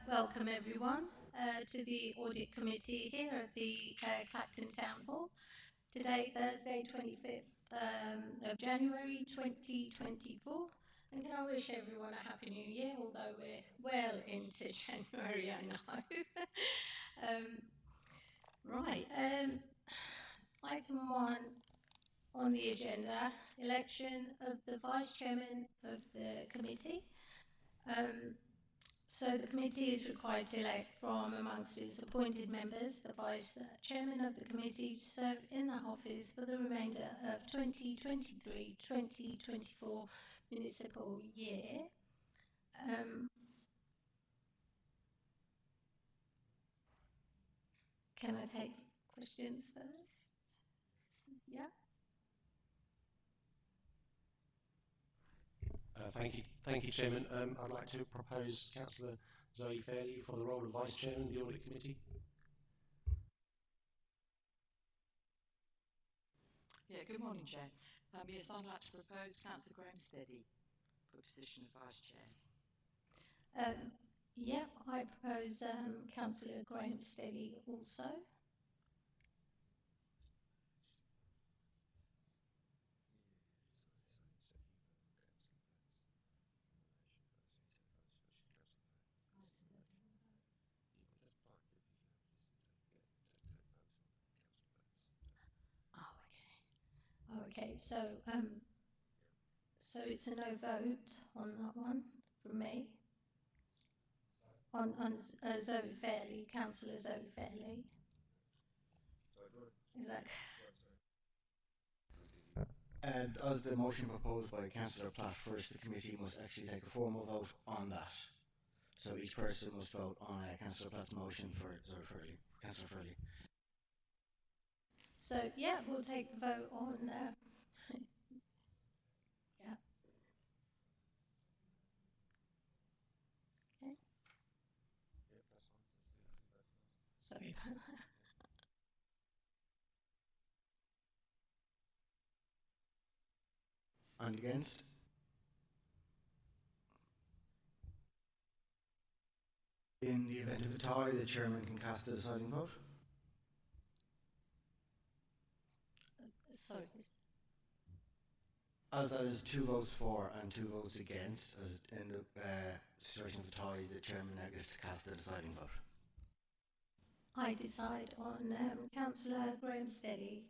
Welcome everyone to the Audit Committee here at the Clacton Town Hall. Today, Thursday, 25th of January 2024. And can I wish everyone a Happy New Year, although we're well into January, I know. Right, item 1 on the agenda, election of the Vice Chairman of the committee. So the committee is required to elect from amongst its appointed members the vice chairman of the committee to serve in that office for the remainder of 2023-2024 municipal year. Can I take questions first? Yeah. Thank you, Chairman. I'd like to propose Councillor Zoe Fairley for the role of Vice Chairman of the Audit Committee. Yeah, good morning, Chair. Yes, I'd like to propose Councillor Graham Steady for the position of Vice Chair. Yeah, I propose Councillor Graham Steady also. Oh, okay. So it's a no vote on that one from me. On Zoe Fairley, Councillor Zoe Fairley. Is that? And as the motion proposed by Councillor Platt first, the committee must actually take a formal vote on that. So each person must vote on Councillor Platt's motion for Zoe Fairley, Councillor Fairley. So yeah, we'll take the vote on. Yeah. Okay. Sorry about that. And against? In the event of a tie, the chairman can cast the deciding vote. Sorry. As that is 2 votes for and 2 votes against, as in the situation of a tie, the chairman now gets to cast the deciding vote. I decide on Councillor Graham Steady.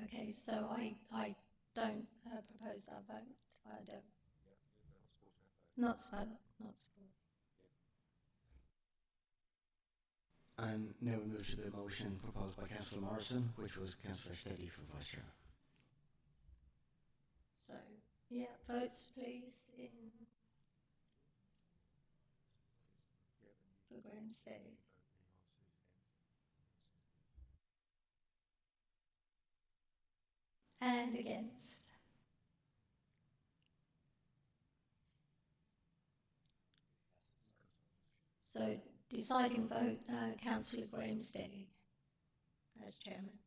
Okay, so I don't propose that vote. I don't. Not support. Not support. And now we move to the motion proposed by Councillor Morrison, which was Councillor Steady for Vice Chair. So yeah, votes please in for Graham Steady. And against. So deciding vote, Councillor Graham Steady as chairman.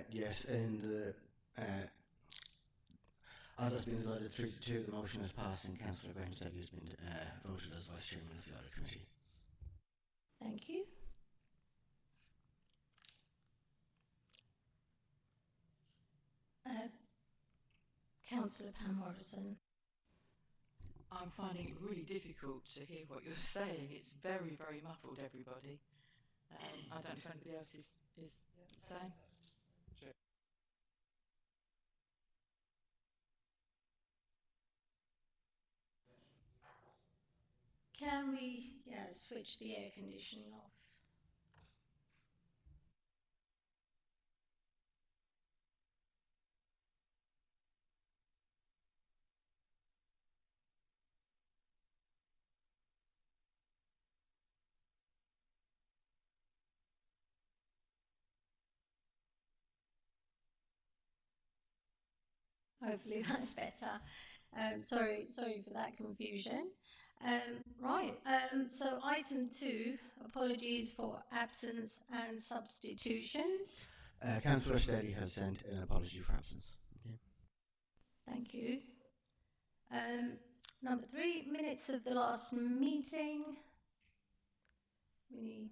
Yes, and as has been decided 3 to 2, the motion is passed and Councillor Graham Steady has been voted as Vice Chairman of the Audit Committee. Thank you. Councillor Pam Morrison. I'm finding it really difficult to hear what you're saying. It's very, very muffled, everybody. I don't know if anybody else is the same. Can we switch the air conditioning off? Hopefully that's better. Sorry for that confusion. Right, so item 2, apologies for absence and substitutions. Councillor Steady has sent an apology for absence. Okay. Thank you. Number 3, minutes of the last meeting. We need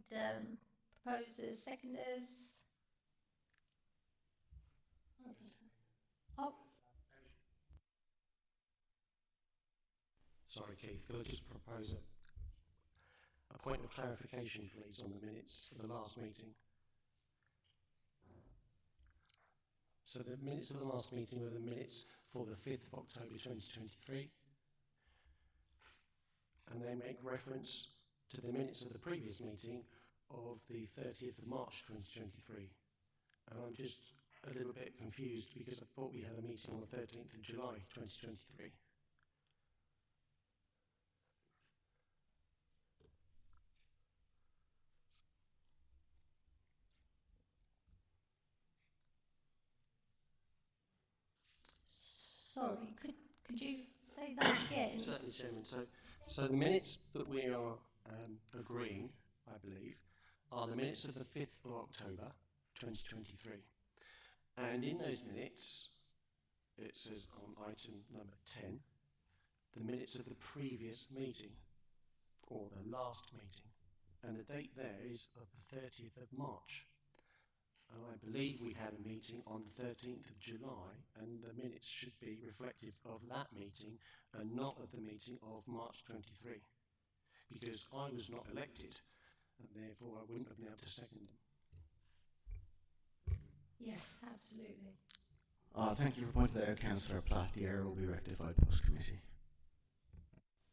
proposers, seconders. Oh, Sorry, Keith, could I just propose a point of clarification, please, on the minutes of the last meeting? So the minutes of the last meeting were the minutes for the 5th of October 2023, and they make reference to the minutes of the previous meeting of the 30th of March 2023. And I'm just a little bit confused because I thought we had a meeting on the 13th of July 2023. sorry, could you say that again? Certainly, Chairman. So the minutes that we are agreeing, I believe, are the minutes of the 5th of October 2023. And in those minutes, it says on item number 10, the minutes of the previous meeting, or the last meeting. And the date there is of the 30th of March. And I believe we had a meeting on the 13th of July, and the minutes should be reflective of that meeting and not of the meeting of March 23, because I was not elected, and therefore I wouldn't have been able to second them. Yes, absolutely. Thank you for pointing that out, Councillor Platt. The error will be rectified post-committee.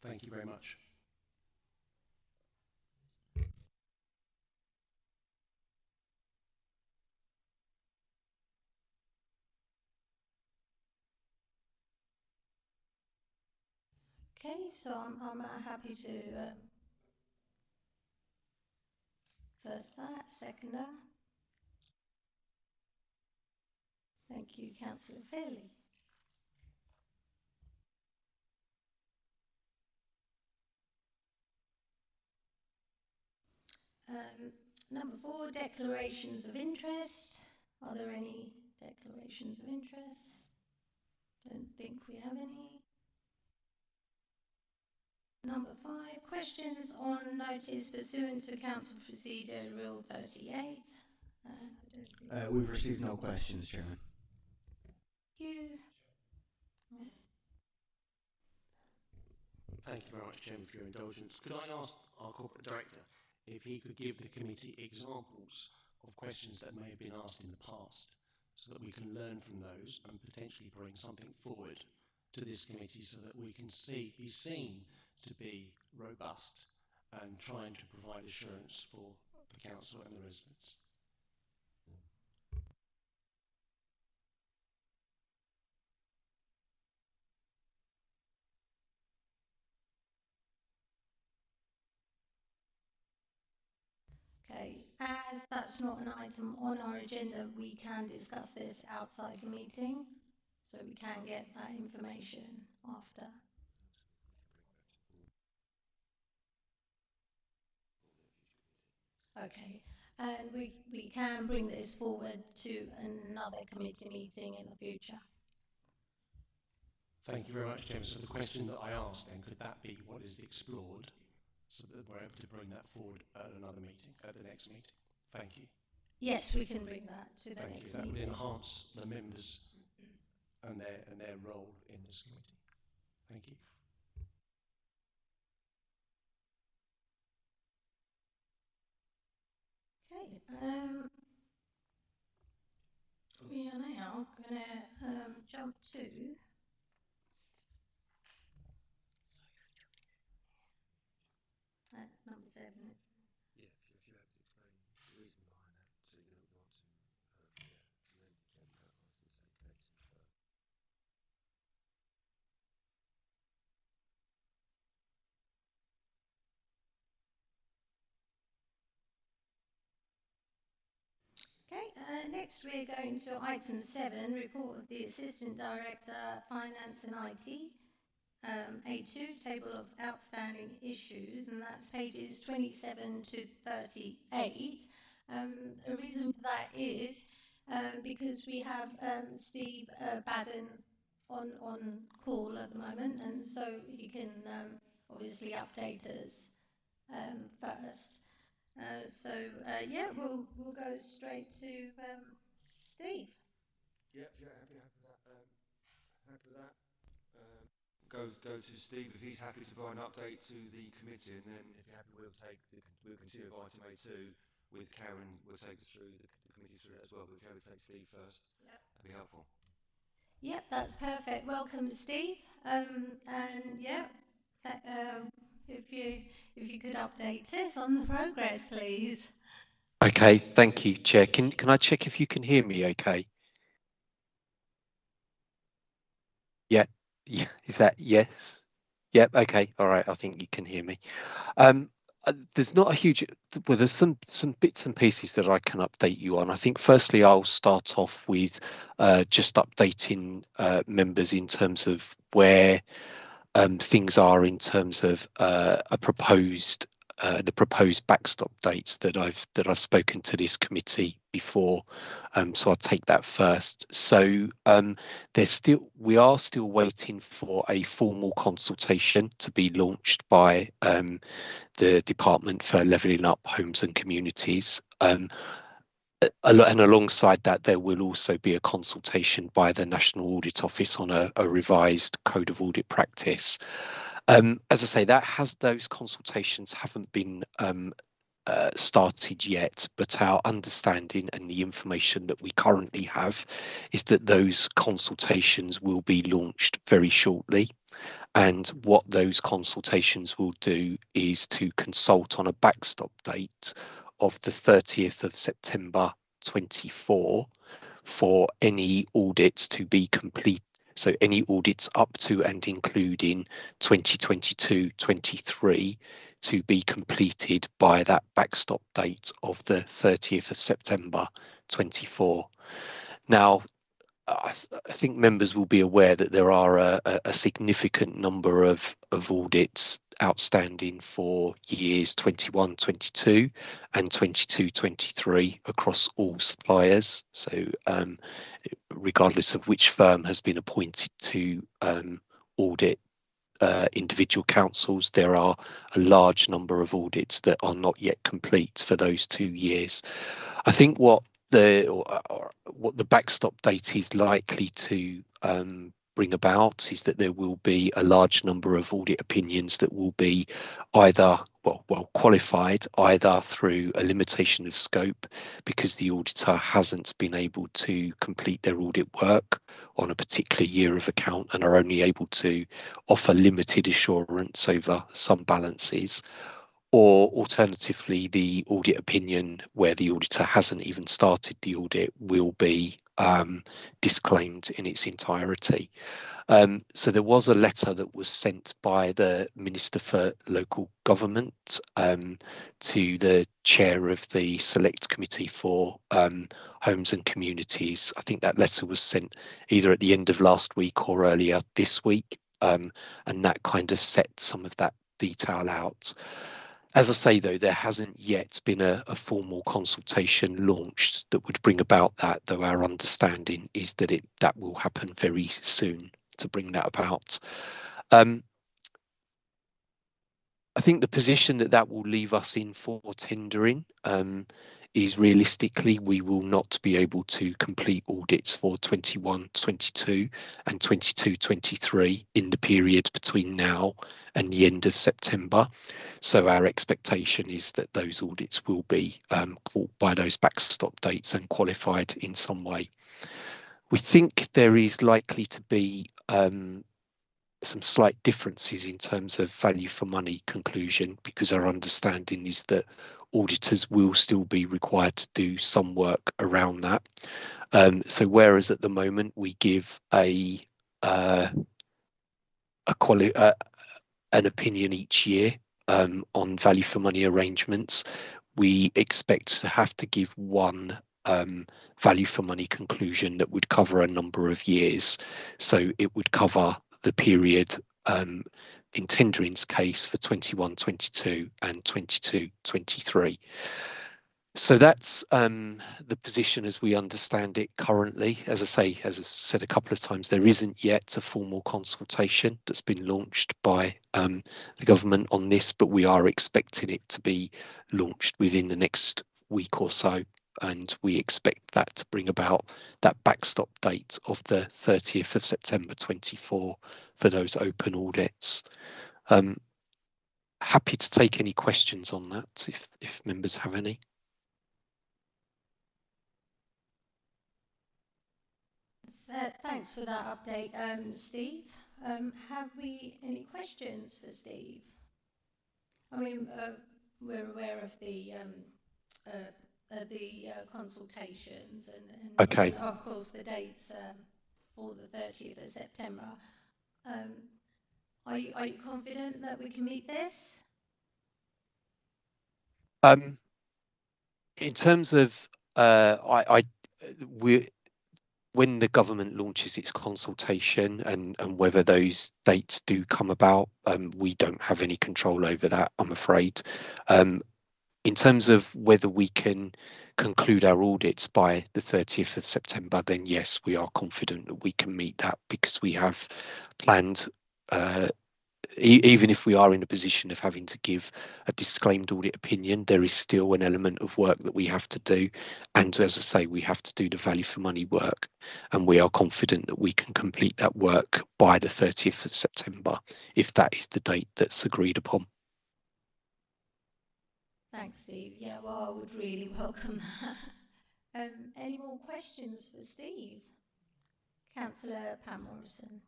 Thank you very much. Okay, so I'm happy to first that, seconder. Thank you, Councillor Fairley. Number 4, declarations of interest. Are there any declarations of interest? Don't think we have any. Number 5, questions on notice pursuant to Council Procedure Rule 38. We've received no questions, Chairman. You. Thank you very much, Chairman, for your indulgence. Could I ask our Corporate Director if he could give the committee examples of questions that may have been asked in the past, so that we can learn from those and potentially bring something forward to this committee so that we can be seen to be robust and trying to provide assurance for the council and the residents. Okay, as that's not an item on our agenda, we can discuss this outside the meeting, so we can get that information after. Okay, and we can bring this forward to another committee meeting in the future. Thank you very much, James. So the question that I asked then, could that be what is explored so that we're able to bring that forward at another meeting, at the next meeting? Thank you. Yes, we can bring that to the next That meeting. would enhance the members and their role in this committee. Thank you. Okay, we are now going to jump to number 7. Yeah, if you have to explain the reason behind that, so you don't want to amend the agenda, I was going to say creative. Okay, Next, we're going to item 7, report of the Assistant Director, Finance and IT. A2, table of outstanding issues, and that's pages 27 to 38. The reason for that is because we have Steve Baden on call at the moment, and so he can obviously update us first. Yeah, we'll go straight to Steve. Yep, yeah, happy with that. Happy with that. Go to Steve if he's happy to provide an update to the committee, and then if you're happy, we'll continue with item A2 with Karen. We'll take us through the committee through that as well. But if you have to take Steve first, Yep. that'd be helpful. Yep, that's perfect. Welcome, Steve. And yeah, if you could update us on the progress, please. Okay, thank you, Chair. Can I check if you can hear me okay? Yeah, yeah, is that yes? Yep, okay, all right, I think you can hear me. There's not a huge, well, there's some bits and pieces that I can update you on. I think firstly, I'll start off with just updating members in terms of where things are in terms of the proposed backstop dates that I've spoken to this committee before, so I'll take that first. So we are still waiting for a formal consultation to be launched by the Department for Levelling Up Homes and Communities. And alongside that, there will also be a consultation by the National Audit Office on a revised Code of Audit Practice. As I say, those consultations haven't been started yet, but our understanding and the information that we currently have is that those consultations will be launched very shortly. And what those consultations will do is to consult on a backstop date of the 30th of September 24 for any audits to be complete. So any audits up to and including 2022-23 to be completed by that backstop date of the 30th of September 24. Now, I think members will be aware that there are a significant number of audits outstanding for years 21-22 and 22-23 across all suppliers. So regardless of which firm has been appointed to audit individual councils, there are a large number of audits that are not yet complete for those 2 years. I think what the backstop date is likely to bring about is that there will be a large number of audit opinions that will be either well qualified either through a limitation of scope because the auditor hasn't been able to complete their audit work on a particular year of account and are only able to offer limited assurance over some balances, or alternatively, the audit opinion where the auditor hasn't even started the audit will be disclaimed in its entirety. So there was a letter that was sent by the Minister for Local Government to the chair of the Select Committee for Homes and Communities. I think that letter was sent either at the end of last week or earlier this week, and that kind of set some of that detail out. As I say, though, there hasn't yet been a formal consultation launched that would bring about that, though our understanding is that that will happen very soon to bring that about. I think the position that will leave us in for tendering is realistically we will not be able to complete audits for 21-22 and 22-23 in the period between now and the end of September. So our expectation is that those audits will be caught by those backstop dates and qualified in some way. We think there is likely to be some slight differences in terms of value for money conclusion, because our understanding is that auditors will still be required to do some work around that. So whereas at the moment we give an opinion each year on value for money arrangements, we expect to have to give one value for money conclusion that would cover a number of years. So it would cover the period in tendering's case for 21-22 and 22-23. So that's the position as we understand it currently. As I said a couple of times, there isn't yet a formal consultation that's been launched by the government on this, but we are expecting it to be launched within the next week or so. And we expect that to bring about that backstop date of the 30th of September 24 for those open audits. Happy to take any questions on that if members have any. Thanks for that update, Steve. Have we any questions for Steve? I mean, we're aware of the consultations Okay. and of course the dates for the 30th of September. Are you confident that we can meet this? In terms of when the government launches its consultation and whether those dates do come about, we don't have any control over that, I'm afraid. In terms of whether we can conclude our audits by the 30th of September, then yes, we are confident that we can meet that because we have planned, even if we are in a position of having to give a disclaimed audit opinion, there is still an element of work that we have to do. And as I say, we have to do the value for money work. And we are confident that we can complete that work by the 30th of September, if that is the date that's agreed upon. Thanks, Steve. Yeah, well, I would really welcome that. Any more questions for Steve? Councillor Pam Morrison.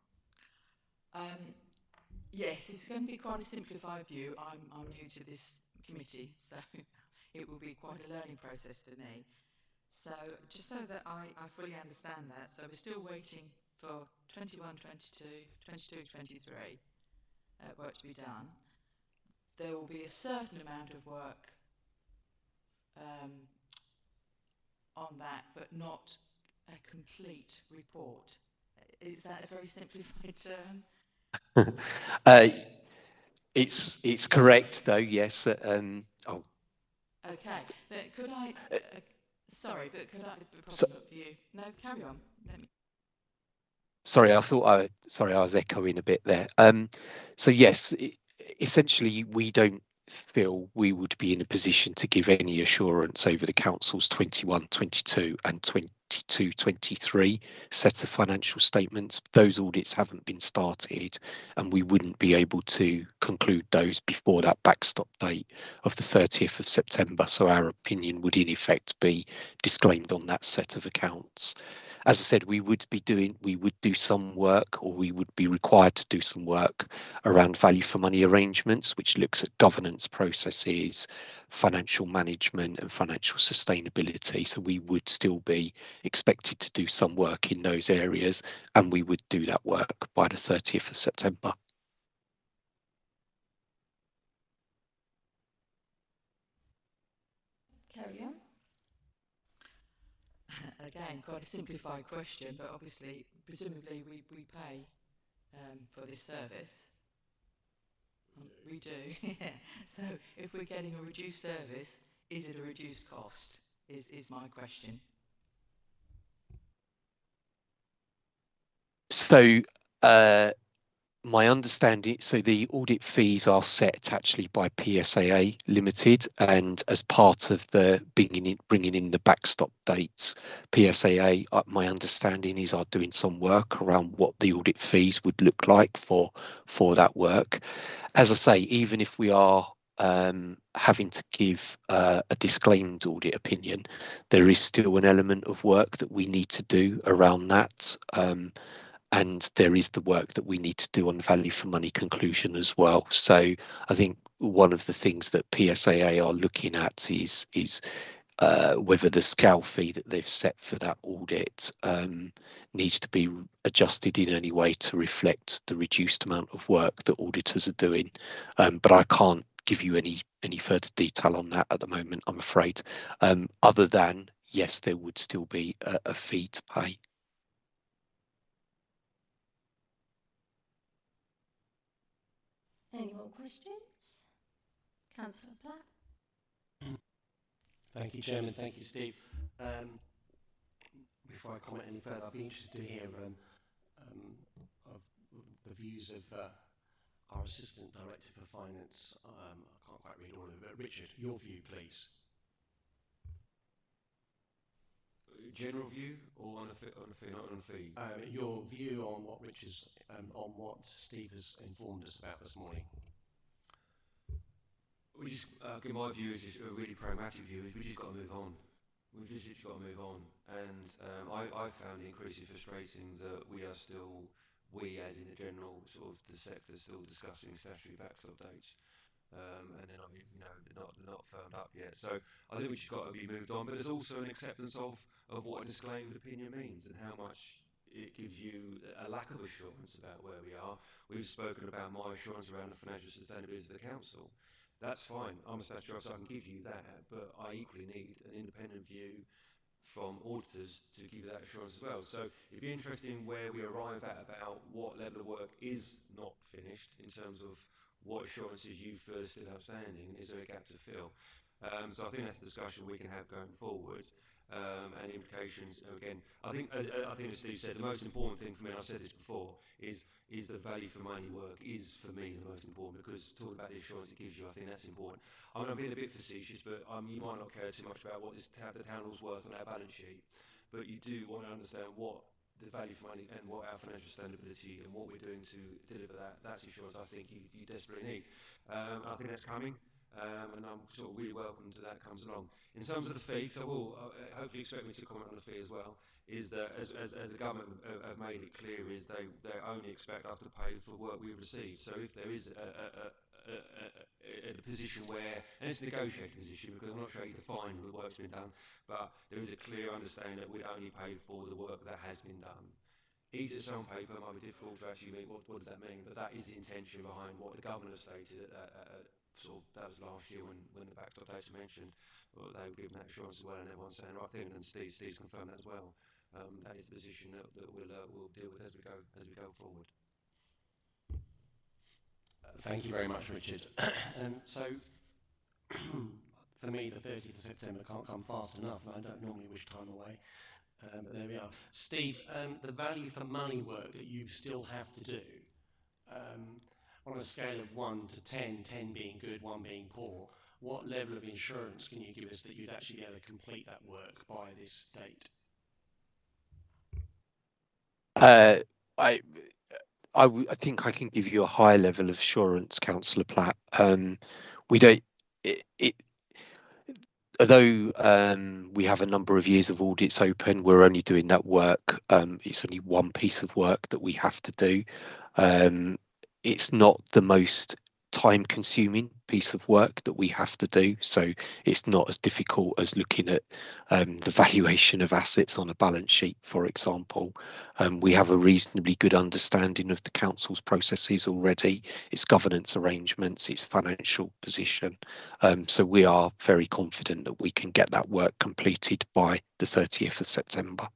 Yes, it's going to be quite a simplified view. I'm new to this committee, so it will be quite a learning process for me. So just so that I fully understand that, so we're still waiting for 21-22, 22-23 work to be done. There will be a certain amount of work on that, but not a complete report. Is that a very simplified term? It's correct though, yes. Okay, then could I? Sorry, but could I? So, for you. No, carry on. sorry, I was echoing a bit there. So yes, essentially we don't feel we would be in a position to give any assurance over the council's 21-22 and 22-23 set of financial statements. Those audits haven't been started and we wouldn't be able to conclude those before that backstop date of the 30th of September. So our opinion would in effect be disclaimed on that set of accounts. As I said, we would do some work, or we would be required to do some work around value for money arrangements, which looks at governance processes, financial management and financial sustainability. So we would still be expected to do some work in those areas, and we would do that work by the 30th of September. Carry on. Again, quite a simplified question, but obviously, presumably we pay for this service. We do. So if we're getting a reduced service, is it a reduced cost? Is my question. So my understanding, so the audit fees are set actually by PSAA Limited, and as part of the bringing in the backstop dates, PSAA, my understanding is, are doing some work around what the audit fees would look like for that work. As I say, even if we are having to give a disclaimed audit opinion, there is still an element of work that we need to do around that. And there is the work that we need to do on value for money conclusion as well. So I think one of the things that PSAA are looking at is whether the scale fee that they've set for that audit needs to be adjusted in any way to reflect the reduced amount of work that auditors are doing. But I can't give you any further detail on that at the moment, I'm afraid, other than yes, there would still be a fee to pay. Any more questions? Councillor Platt? Thank you, Chairman. Thank you, Steve. Before I comment any further, I'd be interested to hear of the views of our Assistant Director for Finance. I can't quite read all of it, but Richard, your view, please. General view, or on a fee, not on a fee? Your view on what Richard's, on what Steve has informed us about this morning. We just, again, my view is just a really pragmatic view. Is we just got to move on. We've just got to move on. And I found it increasingly frustrating that we are still, we as in the general sort of the sector, still discussing statutory backstop dates. And then not firmed up yet. So I think we just got to be moved on. But there's also an acceptance of what a disclaimed opinion means and how much it gives you a lack of assurance about where we are. We've spoken about my assurance around the financial sustainability of the council. That's fine. I'm a statutory officer, I can give you that, but I equally need an independent view from auditors to give you that assurance as well. So if you're interested in where we arrive at about what level of work is not finished in terms of what assurances you feel are still outstanding, is there a gap to fill? So I think that's a discussion we can have going forward. And implications, again, I think as Steve said, the most important thing for me, and I've said this before, is the value for money work is for me the most important, because talking about the assurance it gives you, I think that's important. I'm being a bit facetious, but you might not care too much about what the town hall's worth on our balance sheet, but you do want to understand what the value for money and what our financial sustainability and what we're doing to deliver that. That's assurance I think you desperately need. I think that's coming. And I'm sort of really welcome to that comes along. In terms of the fee, so will hopefully expect me to comment on the fee as well, is that as the government have made it clear, is they only expect us to pay for work we've received. So if there is a position where, and it's a negotiated position because I'm not sure how you define the work's been done, but there is a clear understanding that we only pay for the work that has been done. Easy to say on paper, might be difficult to actually mean what does that mean, but that is the intention behind what the government has stated sort of, that was last year when the backstop dates were mentioned. Well, they were given that assurance as well, and everyone's saying the right thing, and Steve's confirmed that as well. That is the position that we'll deal with as we go forward. Thank you very much, Richard. So, for me, the 30th of September can't come fast enough, and I don't normally wish time away. But there we are. Steve, the value for money work that you still have to do, on a scale of 1 to 10, 10 being good, 1 being poor, what level of insurance can you give us that you'd actually be able to complete that work by this date? I think I can give you a high level of assurance, Councillor Platt. We don't. Although we have a number of years of audits open, we're only doing that work. It's only one piece of work that we have to do. It's not the most time-consuming piece of work that we have to do, so it's not as difficult as looking at the valuation of assets on a balance sheet, for example. We have a reasonably good understanding of the council's processes already, its governance arrangements, its financial position, so we are very confident that we can get that work completed by the 30th of September.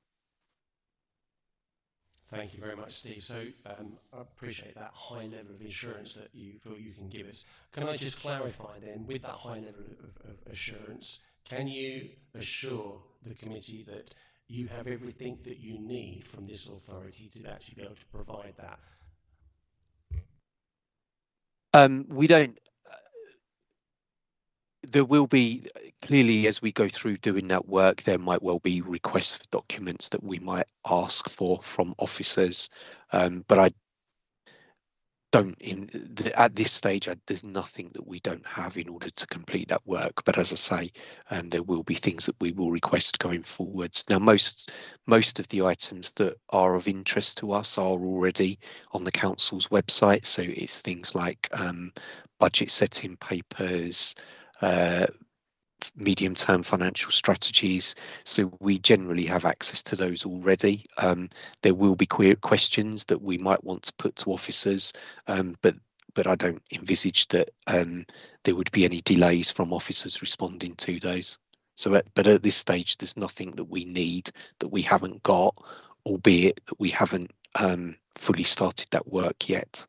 Thank you very much, Steve. So I appreciate that high level of assurance that you feel you can give us. Can I just clarify then, with that high level of assurance, can you assure the committee that you have everything that you need from this authority to actually be able to provide that? We don't. There will be, clearly, as we go through doing that work, there might well be requests for documents that we might ask for from officers, but I don't, at this stage, there's nothing that we don't have in order to complete that work. But as I say, there will be things that we will request going forwards. Now, most of the items that are of interest to us are already on the council's website. So it's things like budget setting papers, medium-term financial strategies, so we generally have access to those already. There will be questions that we might want to put to officers, but I don't envisage that there would be any delays from officers responding to those. But at this stage, there's nothing that we need that we haven't got, albeit that we haven't fully started that work yet.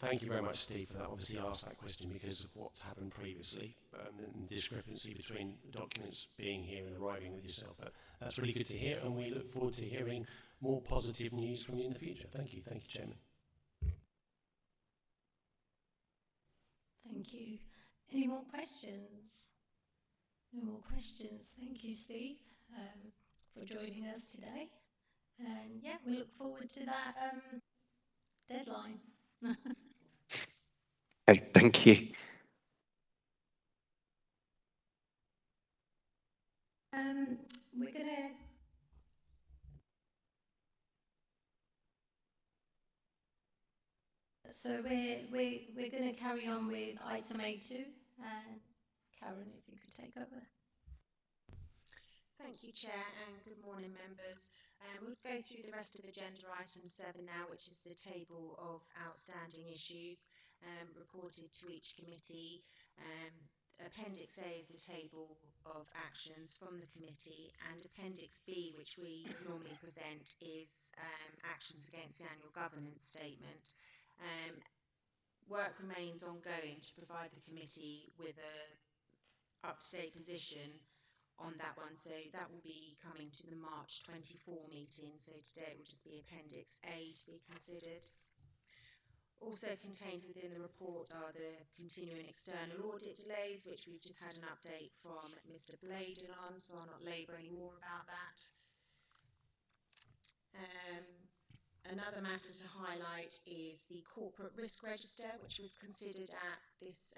Thank you very much, Steve, for that. Obviously, I asked that question because of what's happened previously and the discrepancy between the documents being here and arriving with yourself. But that's really good to hear, and we look forward to hearing more positive news from you in the future. Thank you. Thank you, Chairman. Thank you. Any more questions? No more questions. Thank you, Steve, for joining us today. And yeah, we look forward to that deadline. Okay, thank you. We're gonna. So we're going to carry on with item A2, and Karen, if you could take over. Thank you, Chair, and good morning, members. We'll go through the rest of agenda item 7 now, which is the table of outstanding issues reported to each committee. Appendix A is the table of actions from the committee, and Appendix B, which we normally present, is actions against the annual governance statement. Work remains ongoing to provide the committee with a up-to-date position on that one, so that will be coming to the March 24 meeting. So today it will just be Appendix A to be considered. Also contained within the report are the continuing external audit delays, which we've just had an update from Mr. Bladen on, so I'll not labour any more about that. Another matter to highlight is the corporate risk register, which was considered at this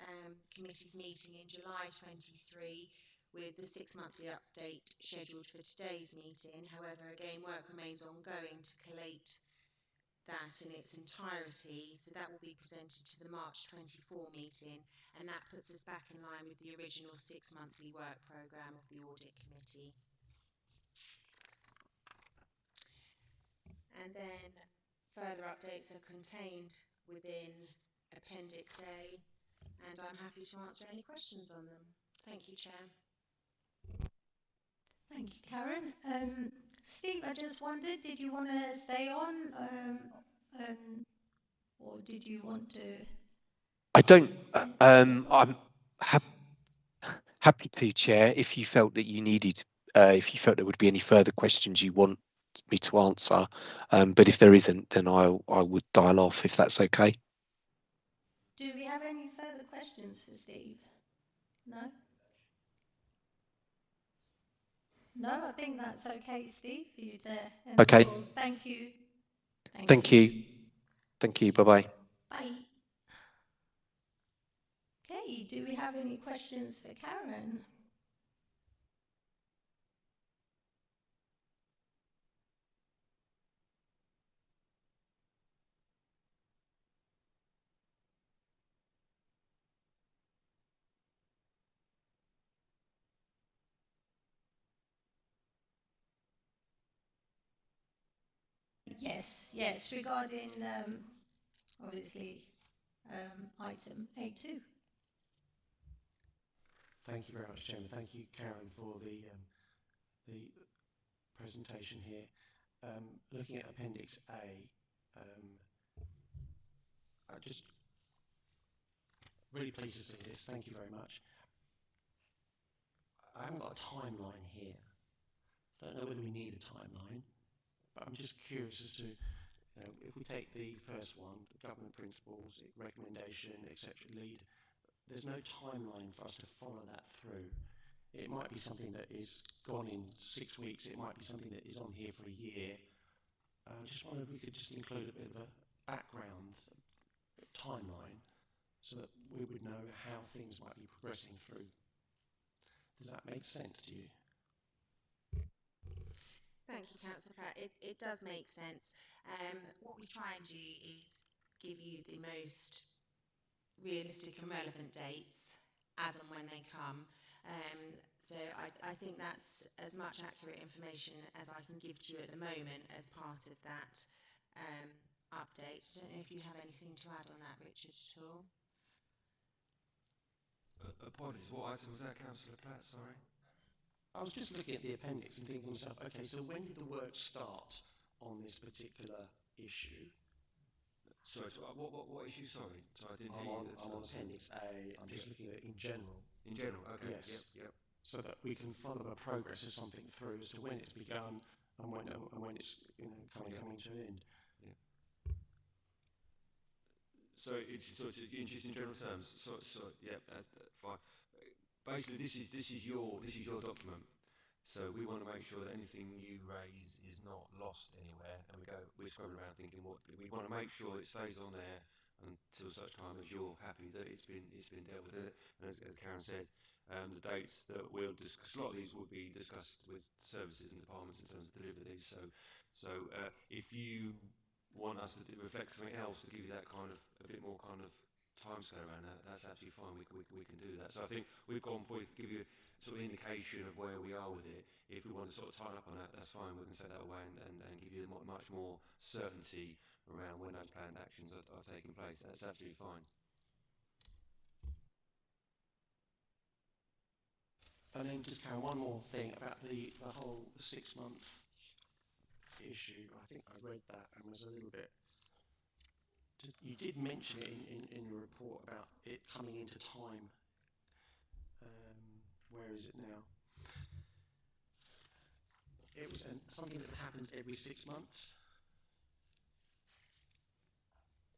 committee's meeting in July 23, with the 6-monthly update scheduled for today's meeting. However, again, work remains ongoing to collate that in its entirety, so that will be presented to the March 24 meeting, and that puts us back in line with the original 6-monthly work programme of the Audit Committee. And then further updates are contained within Appendix A, and I'm happy to answer any questions on them. Thank you, Chair. Thank you, Karen. Steve, I just wondered, did you want to stay on, or did you want to? I don't. I'm happy to, Chair, if you felt that you needed, if you felt there would be any further questions you want me to answer. But if there isn't, then I would dial off if that's okay. Do we have any further questions for Steve? No? No, I think that's okay, Steve, for you to end Okay. the call. Thank you. Thank you. Thank you. Bye-bye. Bye. Okay, do we have any questions for Karen? Yes, regarding obviously item A2. Thank you very much, Chairman. Thank you, Karen, for the presentation here. Looking at Appendix A, I'm just really pleased to see this. Thank you very much. I haven't got a timeline here. I don't know whether we need a timeline, but I'm just curious as to, if we take the first one, the government principles, recommendation, etc., lead, there's no timeline for us to follow that through. It might be something that is gone in 6 weeks. It might be something that is on here for a year. I just wondered if we could just include a bit of a background timeline so that we would know how things might be progressing through. Does that make sense to you? Thank you, Councillor Pratt. It does make sense. What we try and do is give you the most realistic and relevant dates as and when they come. So I think that's as much accurate information as I can give to you at the moment as part of that update. I don't know if you have anything to add on that, Richard, at all. Apologies, what item was that, Councillor Platt? Sorry. I was just looking at the appendix and thinking to myself, okay, so when did the work start on this particular issue? Sorry, what issue? Sorry, I didn't hear you. I'm on appendix A. I'm just looking at it in general. In general, okay. Yes. Yep. So that we can follow a progress of something through as to when it's begun and when it's coming to an end. Yeah. So it's just in general terms. Yeah, fine. Basically, this is your document. So we want to make sure that anything you raise is not lost anywhere, and we're scrubbing around thinking what we want to make sure it stays on there until such time as you're happy that it's been dealt with. And as Karen said, the dates that we'll discuss, a lot of these will be discussed with services and departments in terms of delivery. So if you want us to reflect something else to give you that kind of a bit more kind of timescale around that, that's absolutely fine. We can do that. So I think we've gone with give you sort of indication of where we are with it. If we want to sort of tighten up on that, that's fine. We can take that away and give you much more certainty around when those planned actions are taking place. That's absolutely fine. And then just Karen, one more thing about the whole 6-month issue. I think I read that and was a little bit. You did mention it in your report about it coming into time. Where is it now? It was something that happens every 6 months.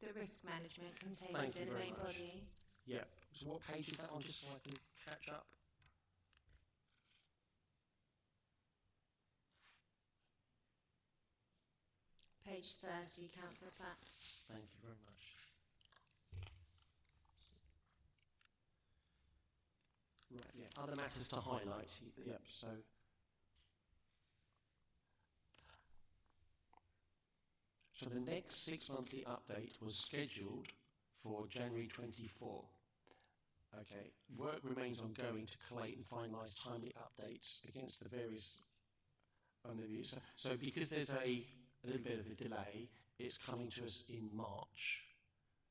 The risk management contained Thank within you the very main much. body. Yeah. So what page is that on, just so I can catch up? Page 30, Councillor Platt. Thank you very much. Right, yeah. Other matters to highlight. Yep, so the next 6-monthly update was scheduled for January 24. Okay, work remains ongoing to collate and finalise timely updates against the various reviews. So because there's a little bit of a delay, it's coming to us in March,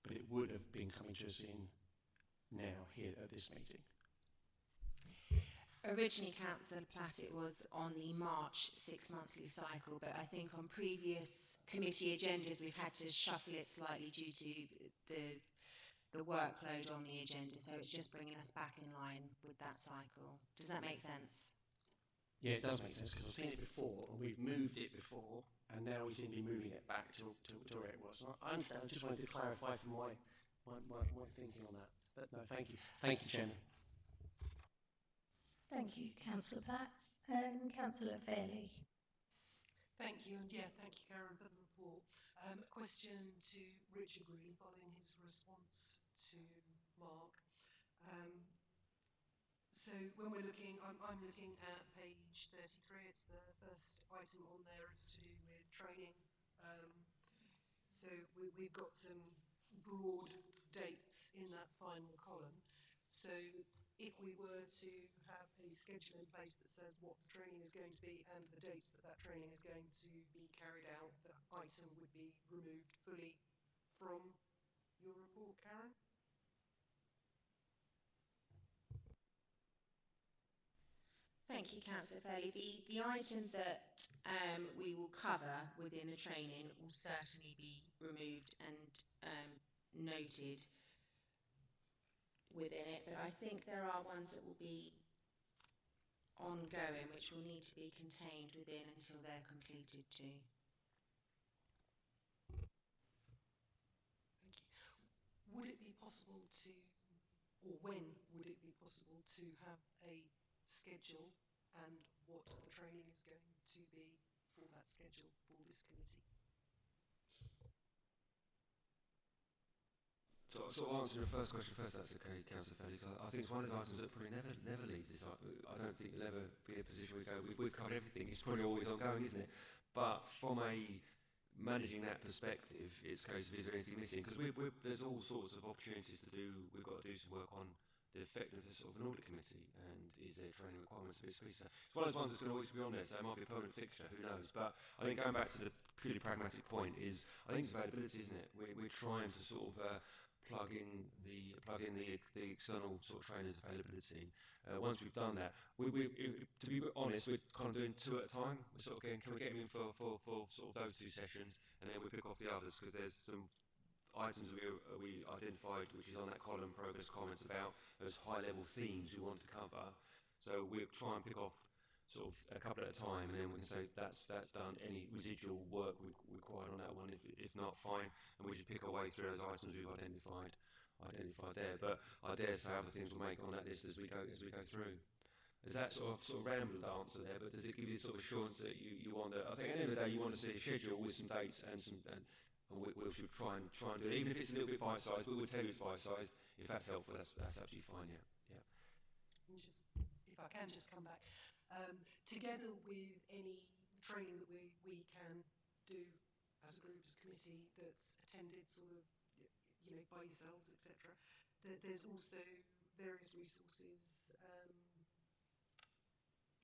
but it would have been coming to us in now here at this meeting. Originally, Councillor Platt, it was on the March 6-monthly cycle, but I think on previous committee agendas we've had to shuffle it slightly due to the workload on the agenda, so it's just bringing us back in line with that cycle. Does that make sense? Yeah, it does make sense, because I've seen it before and we've moved it before, and now we seem to be moving it back to where it was. I understand. I just wanted to clarify from my thinking on that. But no, thank you. Thank you, Chairman. Thank you, Councillor Platt. Councillor Fairley. Thank you, and yeah, thank you, Karen, for the report. A question to Richard, really, following his response to Mark. So when we're looking, I'm looking at page 33. It's the first item on there. It's to do with training. So we've got some broad dates in that final column. So if we were to have a schedule in place that says what the training is going to be and the dates that training is going to be carried out, that item would be removed fully from your report, Karen? Thank you, Councillor Fairley. The items that we will cover within the training will certainly be removed and noted within it, but I think there are ones that will be ongoing which will need to be contained within until they're completed too. Thank you. Would it be possible to, or when would it be possible to have a schedule and what the training is going to be for that schedule for this committee? So I'll sort of answer your first question first, that's okay, Councillor Fairley. I think it's one of those items that probably never leaves this. I don't think it'll ever be a position where we go, we've covered everything. It's probably always ongoing, isn't it? But from a managing that perspective, it's a case of is there anything missing? Because there's all sorts of opportunities to do. We've got to do some work on the effectiveness of an audit committee, and is there training requirements for this piece? So it's one of those ones that's going to always be on there, so it might be a permanent fixture, who knows? But I think going back to the purely pragmatic point is, I think it's availability, isn't it? We're trying to sort of plug in the external sort of trainers availability. Once we've done that, to be honest, we're kind of doing two at a time. We're sort of getting, can we get them in for sort of those two sessions, and then we pick off the others because there's some items we identified, which is on that column, progress comments, about those high level themes we want to cover. So we'll try and pick off sort of a couple at a time, and then we can say that's done. Any residual work we required on that one, if not, fine, and we just pick our way through those items we've identified there. But I dare say other things will make on that list as we go through. Is that sort of rambled answer there? But does it give you sort of assurance that you want to? I think at the end of the day you want to see a schedule with some dates and some and we should try and do it, even if it's a little bit bite sized. We will tell you it's bite sized. If that's helpful, that's absolutely fine. Yeah, yeah. And just, if I can just come back, together with any training that we can do as a group, as a committee, that's attended sort of, you know, by yourselves, etc. There's also various resources,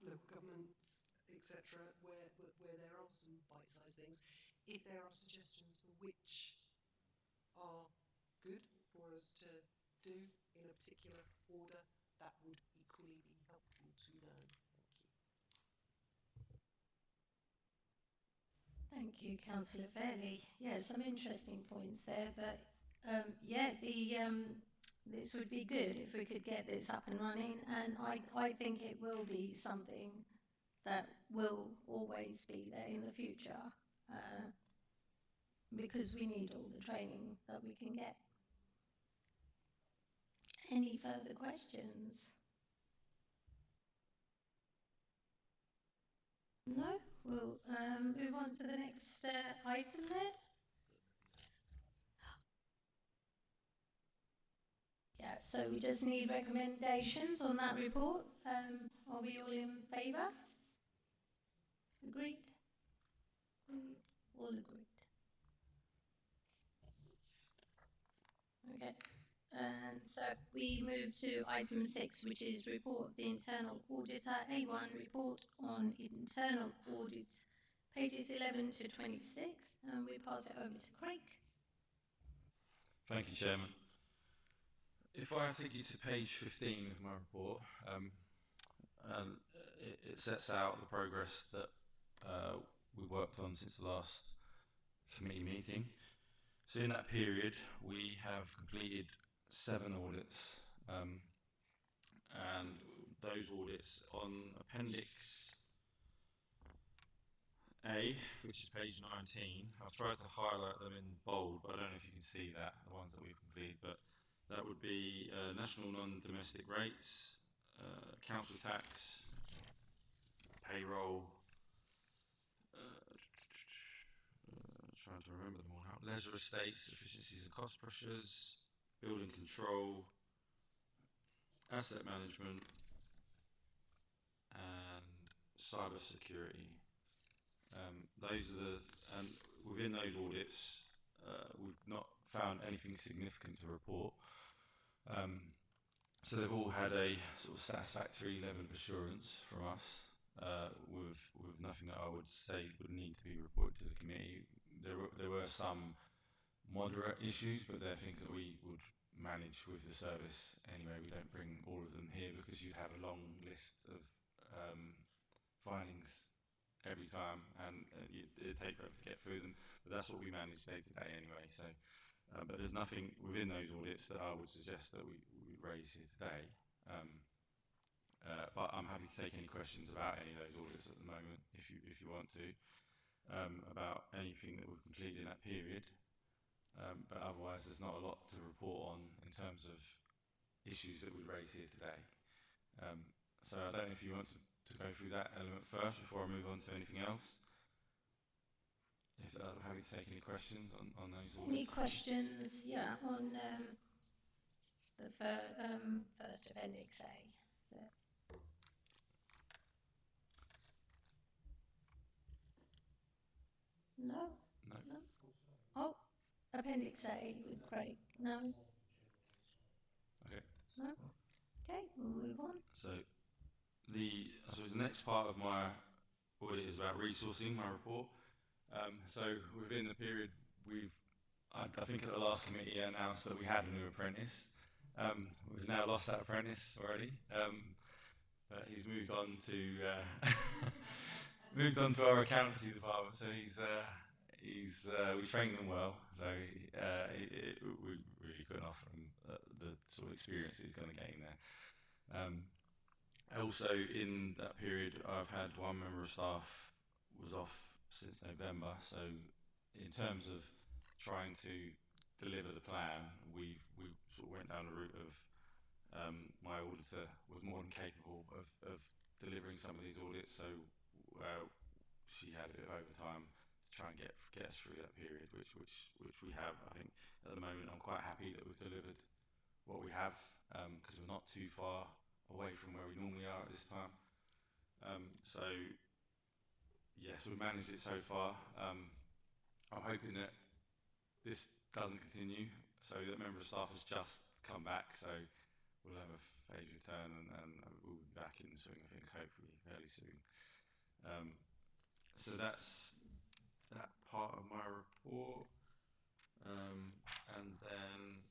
local governments, etc., where there are some bite-sized things. If there are suggestions for which are good for us to do in a particular order, that would equally be helpful to know. Thank you, Councillor Fairley. Yeah, some interesting points there, but yeah, this would be good if we could get this up and running, and I think it will be something that will always be there in the future, because we need all the training that we can get. Any further questions? No? We'll move on to the next item then. Yeah, so we just need recommendations on that report. Are we all in favour? Agreed? Agreed. All agreed. Okay. And so we move to item 6, which is report of the internal auditor, A1 report on internal audit, pages 11 to 26, and we pass it over to Craig. Thank you, Chairman. If I take you to page 15 of my report, it sets out the progress that we've worked on since the last committee meeting. So in that period, we have completed 7 audits, and those audits on Appendix A, which is page 19, I've tried to highlight them in bold, but I don't know if you can see that, the ones that we've completed, but that would be national non-domestic rates, council tax, payroll, trying to remember them all now, leisure estates, efficiencies and cost pressures, building control, asset management, and cyber security. Those are the, and within those audits, we've not found anything significant to report. So they've all had a sort of satisfactory level of assurance from us, with nothing that I would say would need to be reported to the committee. There were some moderate issues, but they're things that we would manage with the service anyway. We don't bring all of them here because you'd have a long list of findings every time, and it'd take forever to get through them. But that's what we manage day to day anyway. So, but there's nothing within those audits that I would suggest that we raise here today. But I'm happy to take any questions about any of those audits at the moment, if you want to, about anything that we've completed in that period. But otherwise, there's not a lot to report on in terms of issues that we raise here today. So I don't know if you want to go through that element first before I move on to anything else. If I'm happy to take any questions on those audits. Any questions, yeah, on the first appendix A? So. No? No. No? Oh, appendix A with Craig. No? Okay. No? Okay, we'll move on. So I suppose the next part of my audit is about resourcing my report. So within the period, I think at the last committee announced that we had a new apprentice. We've now lost that apprentice already. But he's moved on to moved on to our accountancy department. So we trained him well. So we really couldn't offer him the sort of experience he's going to gain there. Also, in that period, I've had one member of staff was off since November. So, in terms of trying to deliver the plan, we sort of went down the route of my auditor was more than capable of delivering some of these audits. So, she had a bit of overtime to try and get us through that period, which we have. I think at the moment I'm quite happy that we've delivered what we have because we're not too far away from where we normally are at this time. So yes, we've managed it so far. I'm hoping that this doesn't continue. So that member of staff has just come back. So we'll have a phased return and we'll be back in the swing of things hopefully fairly soon. So that's that part of my report. And then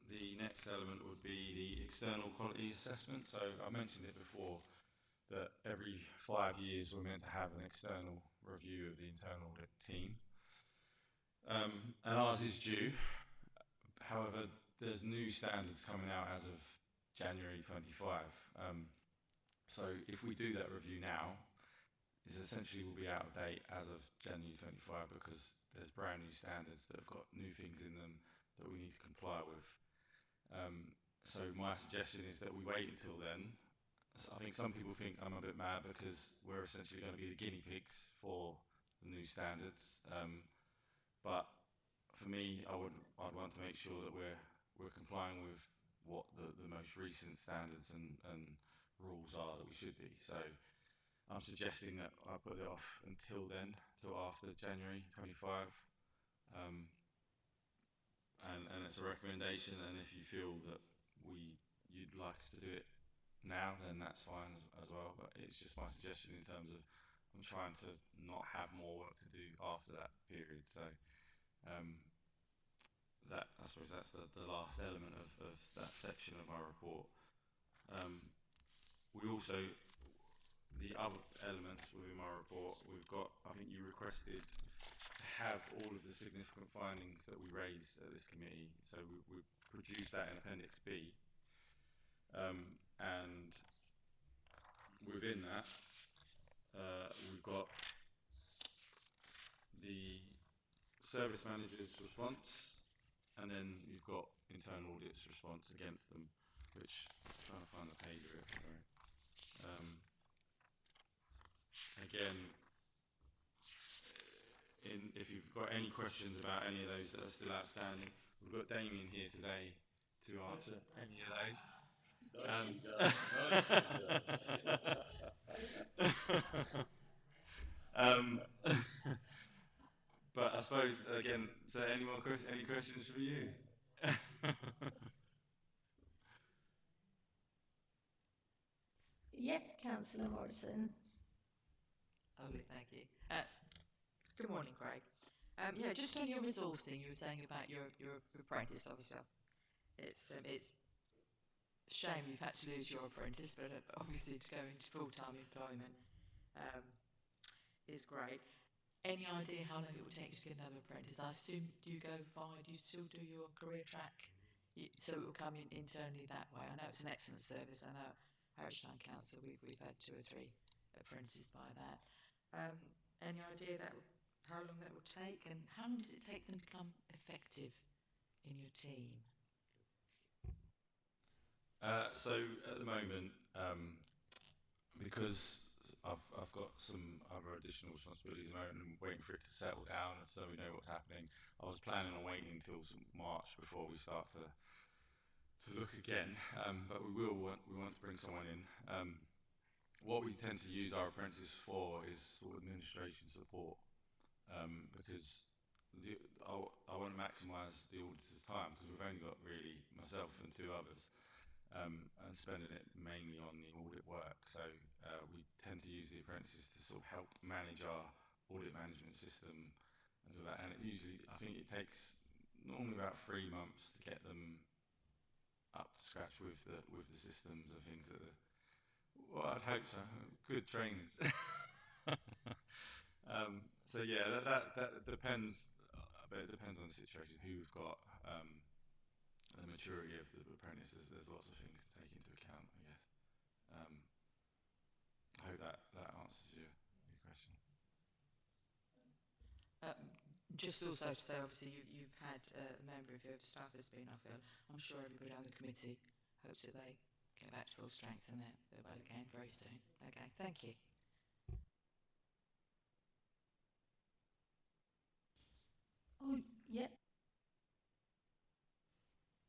the next element would be the external quality assessment. So I mentioned it before that every 5 years we're meant to have an external review of the internal audit team. And ours is due. However, there's new standards coming out as of January 25. So if we do that review now, it essentially will be out of date as of January 25 because there's brand new standards that have got new things in them that we need to comply with. So my suggestion is that we wait until then. So I think some people think I'm a bit mad because we're essentially going to be the guinea pigs for the new standards. But for me, I'd want to make sure that we're complying with what the most recent standards and rules are that we should be. So I'm suggesting that I put it off until then, till after January 25. And it's a recommendation, and if you feel that you'd like us to do it now, then that's fine as well. But it's just my suggestion in terms of I'm trying to not have more work to do after that period. So that I suppose that's the last element of that section of my report. We also the other elements within my report we've got. I think you requested to have all of the significant findings that we raised at this committee. So we produced that in Appendix B. And within that, we've got the service manager's response, and then you've got internal audit's response against them, which I'm trying to find the page of it. Sorry. Again, if you've got any questions about any of those that are still outstanding, we've got Damien here today to answer any of those. But I suppose again, so any questions for you? Yep, Councillor Morrison. Lovely, thank you. Good morning, Craig. Yeah, just on your resourcing, you were saying about your apprentice, obviously. It's a shame you've had to lose your apprentice, but obviously to go into full-time employment is great. Any idea how long it will take you to get another apprentice? I assume do you still do your career track, so it will come in internally that way. I know it's an excellent service. I know Harwich Council, we've had 2 or 3 apprentices by that. Any idea how long that will take, and how long does it take them to become effective in your team? So at the moment, because I've got some other additional responsibilities at the moment and waiting for it to settle down so we know what's happening. I was planning on waiting until March before we start to look again, but we want to bring someone in. What we tend to use our apprentices for is sort of administration support, because I want to maximise the auditor's time because we've only got really myself and 2 others, and spending it mainly on the audit work. So we tend to use the apprentices to sort of help manage our audit management system and all that. And it usually, I think it takes normally about 3 months to get them up to scratch with the systems and things that are, well, I'd hope so. Good trainers. So yeah, that depends, but it depends on the situation. Who we've got, the maturity of the apprentice. There's lots of things to take into account, I guess. I hope that answers your question. Just also to say, obviously, you've had a member of your staff has been off ill. I'm sure everybody on the committee hopes that they get back to full strength and they're well again very soon. Okay, thank you. Oh, yeah.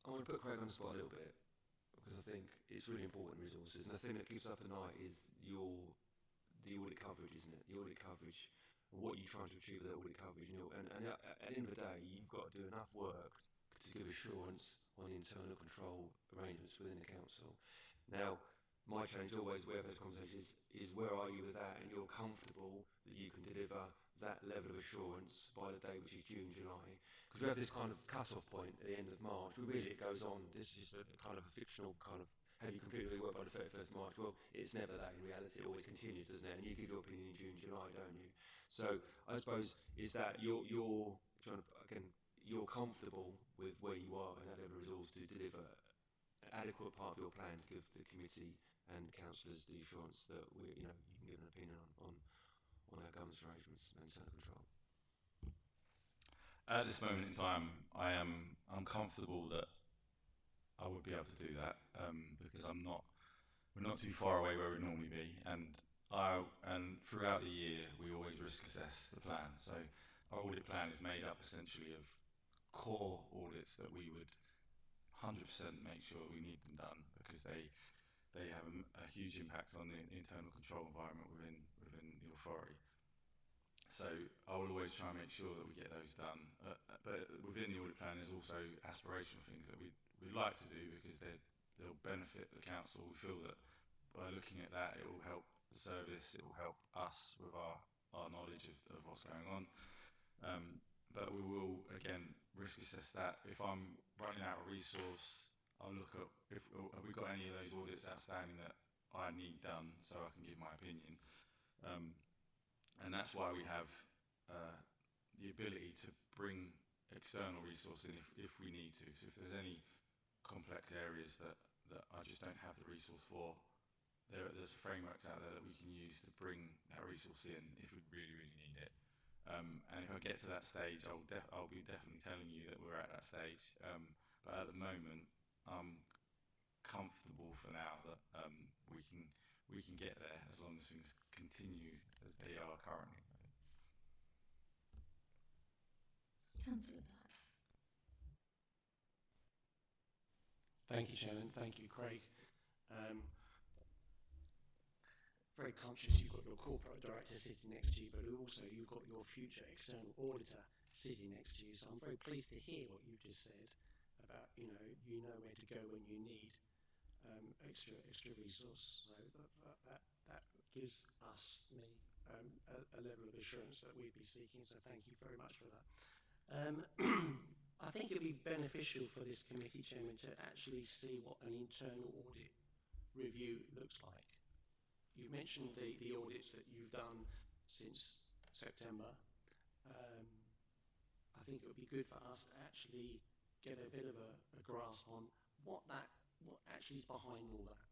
I want to put Craig on the spot a little bit because I think it's really important resources, and the thing that keeps up at night is the audit coverage, isn't it? The audit coverage, and what you're trying to achieve with that audit coverage. And at the end of the day, you've got to do enough work to give assurance on the internal control arrangements within the council. Now, my challenge always, where those conversations is where are you with that, and you're comfortable that you can deliver that level of assurance by the day, which is June, July. Because we have this kind of cut-off point at the end of March. Really, it goes on. This is a kind of a fictional kind of, have you completed your work by the 31st of March? Well, it's never that in reality. It always continues, doesn't it? And you give your opinion in June, July, don't you? So I suppose is that you're trying to, again, you're comfortable with where you are and that level of resource to deliver an adequate part of your plan to give the committee and councillors the assurance that you can give an opinion on our governance arrangements and internal control. At this moment in time, I'm comfortable that I would be able to do that because we're not too far away where we'd normally be, and throughout the year we always risk assess the plan. So our audit plan is made up essentially of core audits that we would 100% make sure we need them done because they have a huge impact on the internal control environment within the authority. So I will always try and make sure that we get those done. But within the audit plan, there's also aspirational things that we'd like to do because they'll benefit the council. We feel that by looking at that, it will help the service, it will help us with our knowledge of what's going on. But we will, again, risk assess that. If I'm running out of resource, I'll look at have we got any of those audits outstanding that I need done so I can give my opinion. And that's why we have the ability to bring external resource in if we need to. So if there's any complex areas that I just don't have the resource for, there's frameworks out there that we can use to bring that resource in if we really, really need it. And if I get to that stage, I'll be definitely telling you that we're at that stage. But at the moment, I'm comfortable for now that we can get there as long as things continue as they are currently. Councillor Black. Thank you, Chairman. Thank you, Craig. Very conscious you've got your corporate director sitting next to you, but also you've got your future external auditor sitting next to you. So I'm very pleased to hear what you just said about you know where to go when you need extra resource. So that gives me a level of assurance that we'd be seeking. So thank you very much for that. I think it would be beneficial for this committee, Chairman, to actually see what an internal audit review looks like. You've mentioned the audits that you've done since September. I think it would be good for us to actually get a bit of a grasp on what actually is behind all that.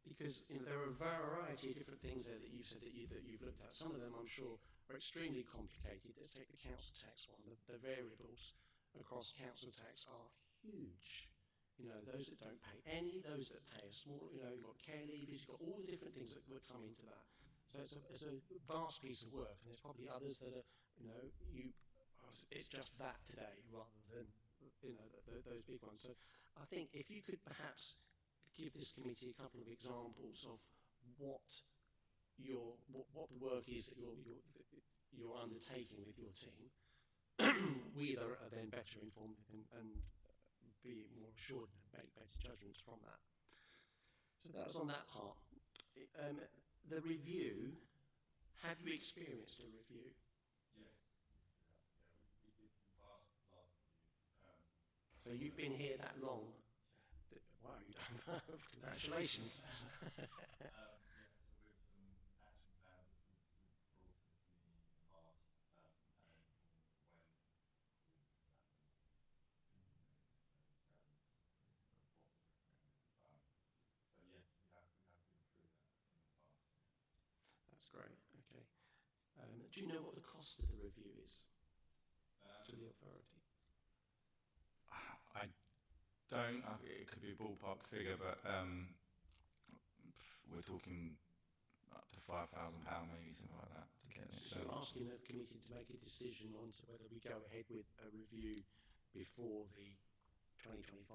Because there are a variety of different things there that you've said that you've looked at. Some of them, I'm sure, are extremely complicated. Let's take the council tax one. The variables across council tax are huge. Those that don't pay any, those that pay a small, you've got care leavers, you've got all the different things that come into that. So it's a vast piece of work, and there's probably others that are, it's just that today rather than, those big ones. So I think if you could perhaps give this committee a couple of examples of what the work is that you're undertaking with your team, we are then better informed and be more assured and make better judgments from that. So that was on that part. The review, have you experienced a review? Yes. So you've been here that long. Wow, you don't know. Congratulations. That's great. Okay. Do you know what the cost of the review is to the authority? I don't. It could be a ballpark figure, but we're talking up to £5,000, maybe something like that, to get it. So you're asking the committee to make a decision on to whether we go ahead with a review before the 2025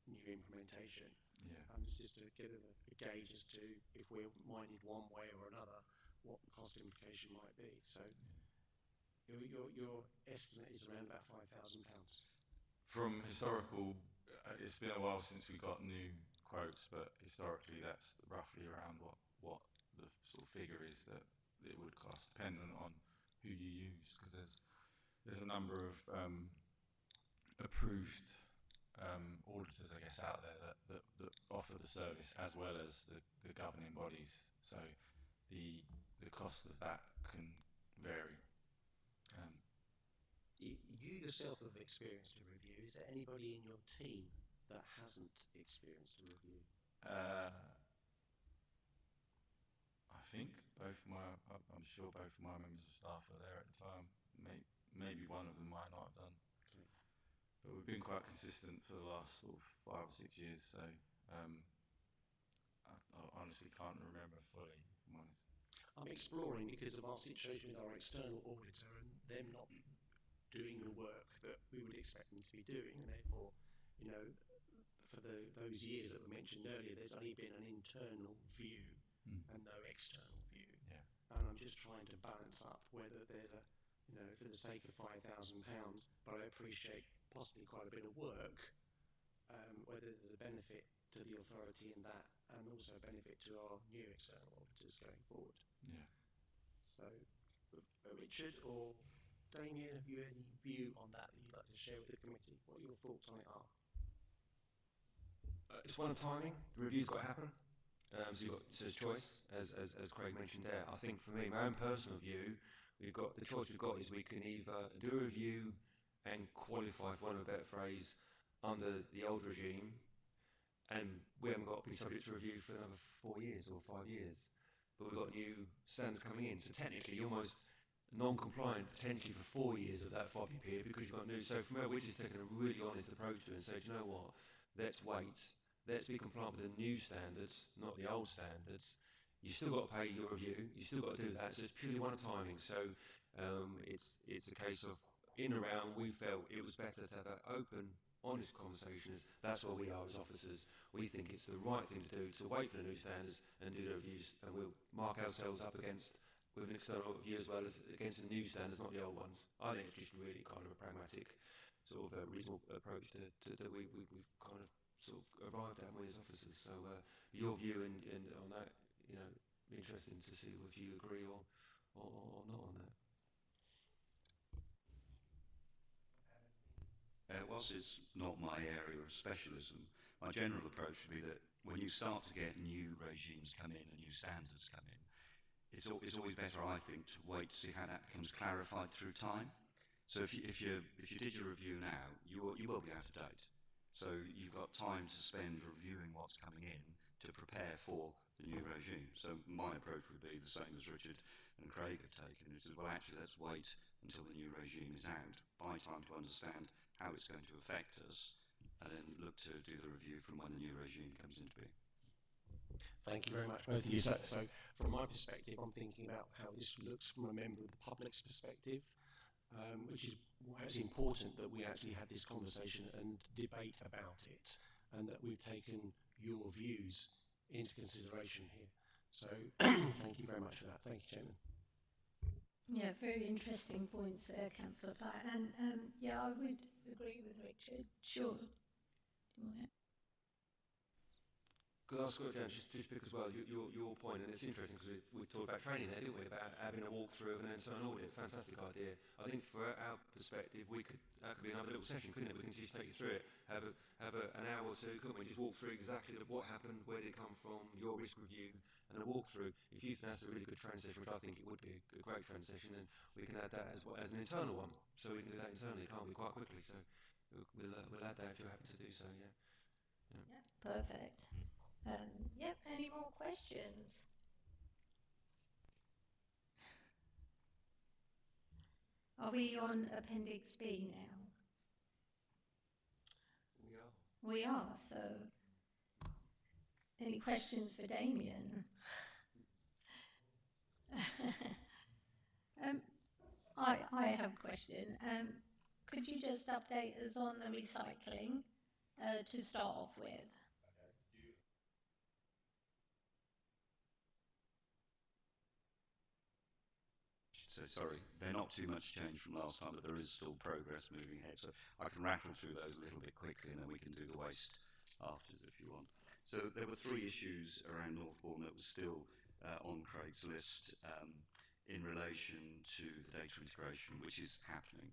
new implementation. Yeah. It's just to get a gauge as to if we're minded one way or another, what the cost implication might be. So your estimate is around about £5,000. From historical, it's been a while since we got new quotes, but historically that's roughly around what the sort of figure is that it would cost, depending on who you use, because there's a number of approved auditors, I guess, out there that offer the service as well as the governing bodies. So the cost of that can vary. You yourself have experienced a review. Is there anybody in your team that hasn't experienced a review? I think I'm sure both my members of staff were there at the time. Maybe one of them might not have done. Okay. But we've been quite consistent for the last sort of 5 or 6 years, so I honestly can't remember fully, if I'm honest. I'm exploring because of our situation with our external auditor and them not doing the work that we would expect them to be doing, and therefore, for those years that were mentioned earlier, there's only been an internal view and no external view. Yeah. And I'm just trying to balance up whether there's for the sake of £5,000, but I appreciate possibly quite a bit of work, whether there's a benefit to the authority in that, and also a benefit to our new external auditors going forward. Yeah. So, Richard or Damien, have you any view on that you'd like to share with the committee? What your thoughts on it are? It's one of timing. The review's got to happen. So you've got says choice, as Craig mentioned there. I think for me, my own personal view, the choice we've got is we can either do a review and qualify, for want of a better phrase, under the old regime, and we haven't got to be subject to review for another 4 years or 5 years. But we've got new standards coming in, so technically you're almost non-compliant potentially for 4 years of that 5-year period because you've got new. So from where we're just taking a really honest approach to it and say, do you know what, let's wait, let's be compliant with the new standards, not the old standards. You still got to pay your review, you still got to do that, so it's purely one of timing. So it's a case of in and around we felt it was better to have an open, honest conversation. That's where we are as officers. We think it's the right thing to do to wait for the new standards and do the reviews, and we'll mark ourselves up against with an external view as well as against the new standards, not the old ones. I think it's just really kind of a pragmatic, sort of a reasonable approach that we've kind of sort of arrived at we as officers. So your view and on that, be interesting to see if you agree or not on that. Whilst it's not my area of specialism, my general approach would be that when you start to get new regimes come in and new standards come in, it's always better, I think, to wait to see how that becomes clarified through time. So if you did your review now, you will be out of date. So you've got time to spend reviewing what's coming in to prepare for the new regime. So my approach would be the same as Richard and Craig have taken, which is, well, actually, let's wait until the new regime is out, buy time to understand how it's going to affect us, and then look to do the review from when the new regime comes into being. Thank you very much, both of you. So from my perspective, I'm thinking about how this looks from a member of the public's perspective, which is why it's important that we actually have this conversation and debate about it, and that we've taken your views into consideration here. So thank you very much for that. Thank you, Chairman. Yeah, very interesting points there, Councillor Platt. And yeah, I would agree with Richard. Sure. Could I ask you, James, just because, well, your point, and it's interesting because we talked about training there, didn't we, about having a walkthrough of an internal audit. Fantastic idea. I think for our perspective, that could be another little session, couldn't it? We can just take you through it, an hour or two, couldn't we? Just walk through exactly what happened, where did it come from, your risk review, and a walkthrough. If you think that's a really good training session, which I think it would be a great training session, then we can add that as an internal one. So we can do that internally, can't we, quite quickly? So we'll add that if you're happy to do so, yeah. Yeah, perfect. Yep, any more questions? Are we on Appendix B now? We are, so any questions for Damien? I have a question. Could you just update us on the recycling to start off with? So sorry, they're not too much change from last time, but there is still progress moving ahead. So I can rattle through those a little bit quickly, and then we can do the waste afterwards if you want. So there were three issues around Northbourne that was still on Craigslist in relation to the data integration, which is happening.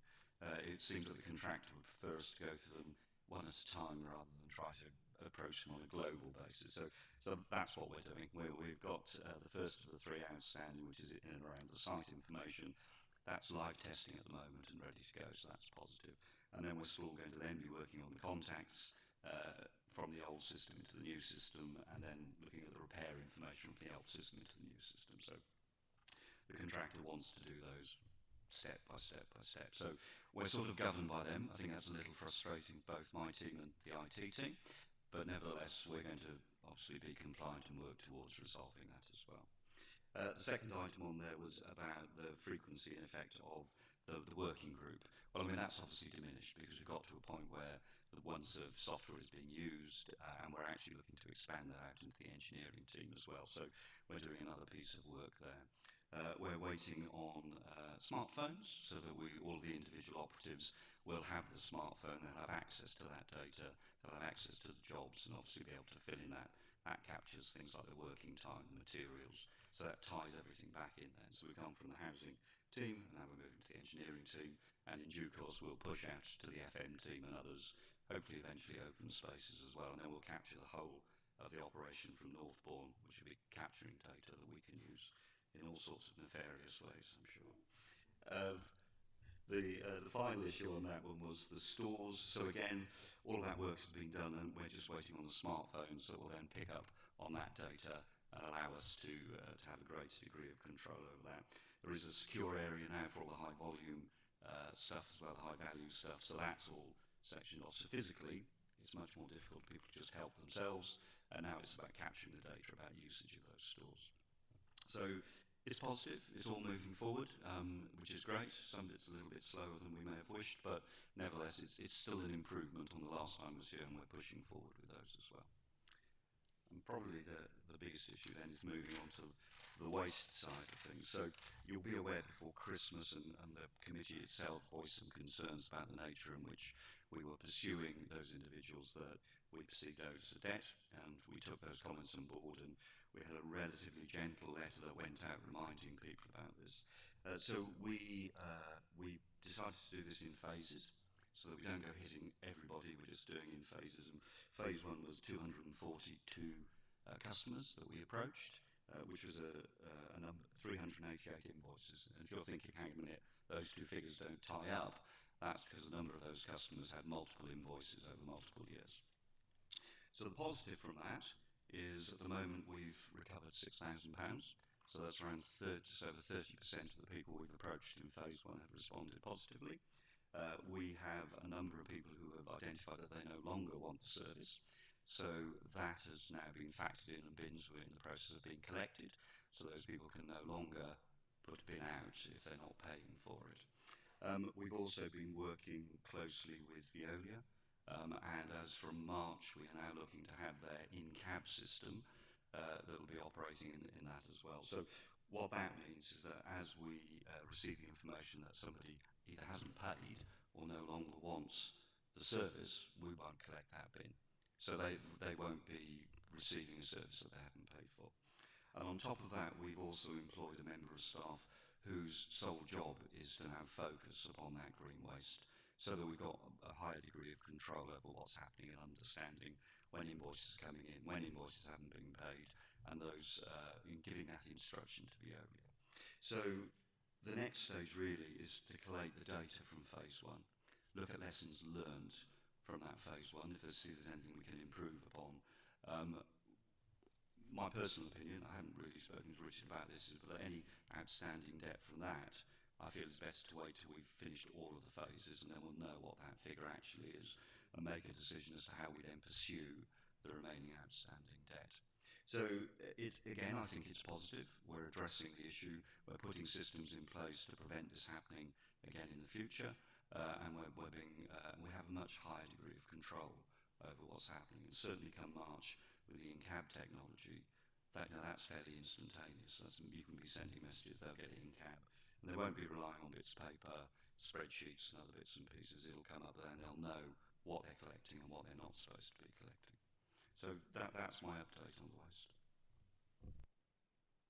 It seems that the contractor would prefer us to go through them one at a time rather than try to approach them on a global basis. So that's what we're doing. We've got the first of the three outstanding, which is in and around the site information. That's live testing at the moment and ready to go, so that's positive. And then we're still going to then be working on the contacts from the old system into the new system, and then looking at the repair information from the old system into the new system. So the contractor wants to do those step by step by step. So we're sort of governed by them. I think that's a little frustrating, both my team and the IT team. But nevertheless, we're going to obviously be compliant and work towards resolving that as well. The second item on there was about the frequency and effect of the working group. Well, I mean, that's obviously diminished because we've got to a point where the once of software is being used and we're actually looking to expand that out into the engineering team as well. So we're doing another piece of work there. We're waiting on smartphones so that all the individual operatives will have the smartphone, they'll have access to that data, they'll have access to the jobs and obviously be able to fill in that. That captures things like the working time, the materials, so that ties everything back in then. So we come from the housing team and now we're moving to the engineering team, and in due course we'll push out to the FM team and others, hopefully eventually open spaces as well, and then we'll capture the whole of the operation from Northbourne, which will be capturing data that we can use in all sorts of nefarious ways, I'm sure. The final issue on that one was the stores. So again, all of that work has been done, and we're just waiting on the smartphones that will then pick up on that data and allow us to have a greater degree of control over that. There is a secure area now for all the high volume stuff as well, the high value stuff. So that's all sectioned off. So physically, it's much more difficult. People just help themselves, and now it's about capturing the data about usage of those stores. So it's positive, it's all moving forward, which is great. Some bits a little bit slower than we may have wished, but nevertheless it's still an improvement on the last time I was here, and we're pushing forward with those as well. And probably the biggest issue then is moving on to the waste side of things. So you'll be aware before Christmas, and the committee itself voiced some concerns about the nature in which we were pursuing those individuals that we perceived owed us a debt, and we took those comments on board, and we had a relatively gentle letter that went out reminding people about this. So we decided to do this in phases, so that we don't go hitting everybody. We're just doing in phases. And phase one was 242 customers that we approached, which was a number 388 invoices. And if you're thinking, hang on a minute, those two figures don't tie up, that's because a number of those customers had multiple invoices over multiple years. So the positive from that is at the moment we've recovered £6,000. So that's around just over 30% of the people we've approached in phase one have responded positively. We have a number of people who have identified that they no longer want the service. So that has now been factored in, and bins were in the process of being collected. So those people can no longer put a bin out if they're not paying for it. We've also been working closely with Veolia, and as from March we are now looking to have their in-cab system that will be operating in that as well. So what that means is that as we receive the information that somebody either hasn't paid or no longer wants the service, we won't collect that bin. So they won't be receiving a service that they haven't paid for. And on top of that, we've also employed a member of staff whose sole job is to now focus upon that green waste, so that we've got a higher degree of control over what's happening and understanding when invoices are coming in, when invoices haven't been paid, and those giving that instruction to the earlier. So the next stage really is to collate the data from phase one, look at lessons learned from that phase one, if there's anything we can improve upon. My personal opinion, I haven't really spoken to Richard about this, is that any outstanding debt from that, I feel it's best to wait till we've finished all of the phases, and then we'll know what that figure actually is and make a decision as to how we then pursue the remaining outstanding debt. So it's, again, I think it's positive. We're addressing the issue. We're putting systems in place to prevent this happening again in the future, and we have a much higher degree of control over what's happening. And certainly come March, with the in-cab technology, that's fairly instantaneous. You can be sending messages, they'll get it in-cab. And they won't be relying on bits of paper, spreadsheets and other bits and pieces. It'll come up there and they'll know what they're collecting and what they're not supposed to be collecting. So that's my update on the waste.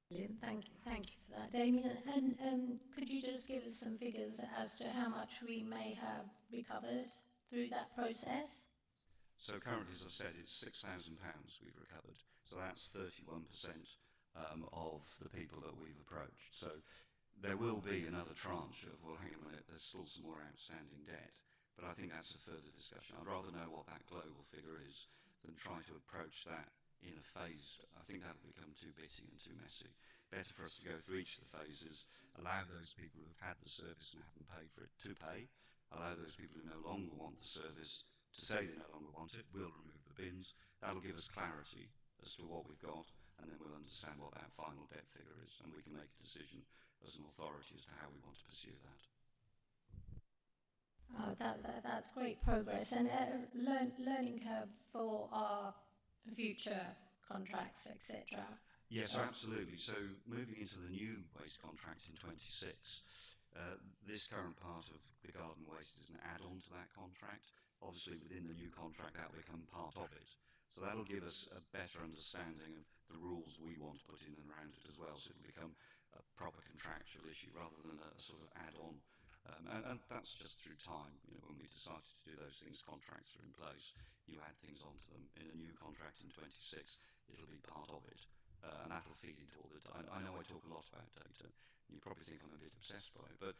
Brilliant. Thank you for that, Damien. And could you just give us some figures as to how much we may have recovered through that process? So currently, as I've said, it's £6,000 we've recovered. So that's 31% of the people that we've approached. So there will be another tranche of, well, hang on a minute, there's still some more outstanding debt. But I think that's a further discussion. I'd rather know what that global figure is than try to approach that in a phase. I think that'll become too bitty and too messy. Better for us to go through each of the phases, allow those people who've had the service and haven't paid for it to pay, allow those people who no longer want the service to say they no longer want it. We'll remove the bins. That'll give us clarity as to what we've got, and then we'll understand what that final debt figure is, and we can make a decision as an authority as to how we want to pursue that. That's great progress, and learning curve for our future contracts, etc. Yes, absolutely. So moving into the new waste contract in 26, this current part of the garden waste is an add-on to that contract. Obviously, within the new contract, that will become part of it. So that'll give us a better understanding of the rules we want to put in and around it as well. So it'll become a proper contractual issue rather than a sort of add-on. And that's just through time. You know, when we decided to do those things, contracts are in place. You add things onto them. In a new contract in 26, it'll be part of it. And that'll feed into all the data. I know I talk a lot about data. You probably think I'm a bit obsessed by it, but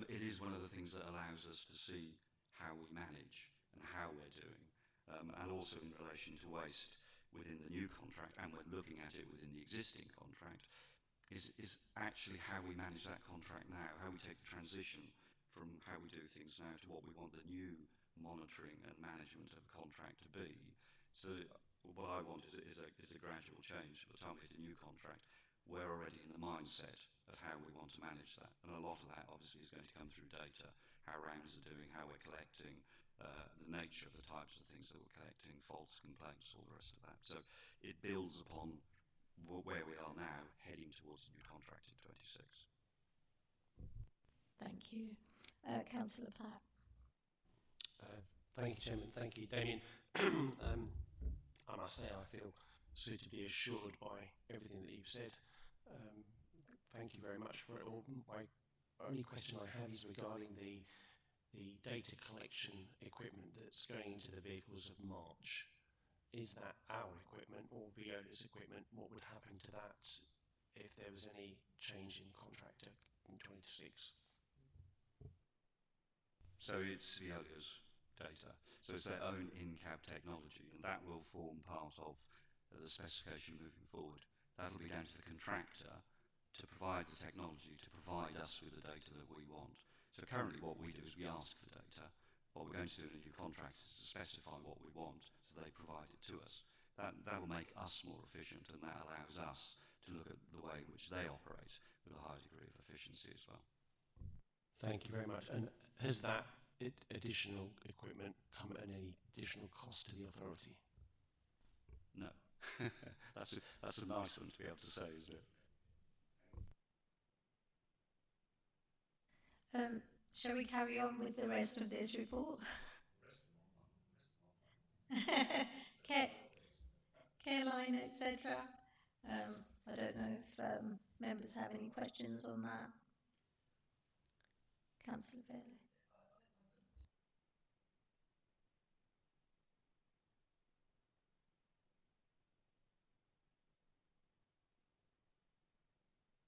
it is one of the things that allows us to see how we manage and how we're doing. And also in relation to waste within the new contract, and we're looking at it within the existing contract, is actually how we manage that contract now, how we take the transition from how we do things now to what we want the new monitoring and management of a contract to be. So what I want is a gradual change. By the time we hit a new contract, we're already in the mindset of how we want to manage that. And a lot of that obviously is going to come through data, how rounds are doing, how we're collecting, the nature of the types of things that we're collecting, faults, complaints, all the rest of that. So it builds upon where we are now, heading towards a new contract in 26. Thank you. Councillor Platt. Thank you, Chairman. Thank you, Damien. I must say I feel suitably assured by everything that you've said. Thank you very much for it all. My only question I have is regarding the data collection equipment that's going into the vehicles of March. Is that our equipment or Veola's equipment? What would happen to that if there was any change in contractor in 26? So it's Veolia's data. So it's their own in-cab technology, and that will form part of the specification moving forward. That'll be down to the contractor to provide the technology, to provide us with the data that we want. So currently what we do is we ask for data. What we're going to do in a new contract is to specify what we want, so they provide it to us. That'll make us more efficient, and that allows us to look at the way in which they operate with a high degree of efficiency as well. Thank you very much. And has that additional equipment come at any additional cost to the authority? No. That's a nice one to be able to say, isn't it? Shall we carry on with the rest of this report? care line, etc. I don't know if members have any questions on that. Councillor Fairley.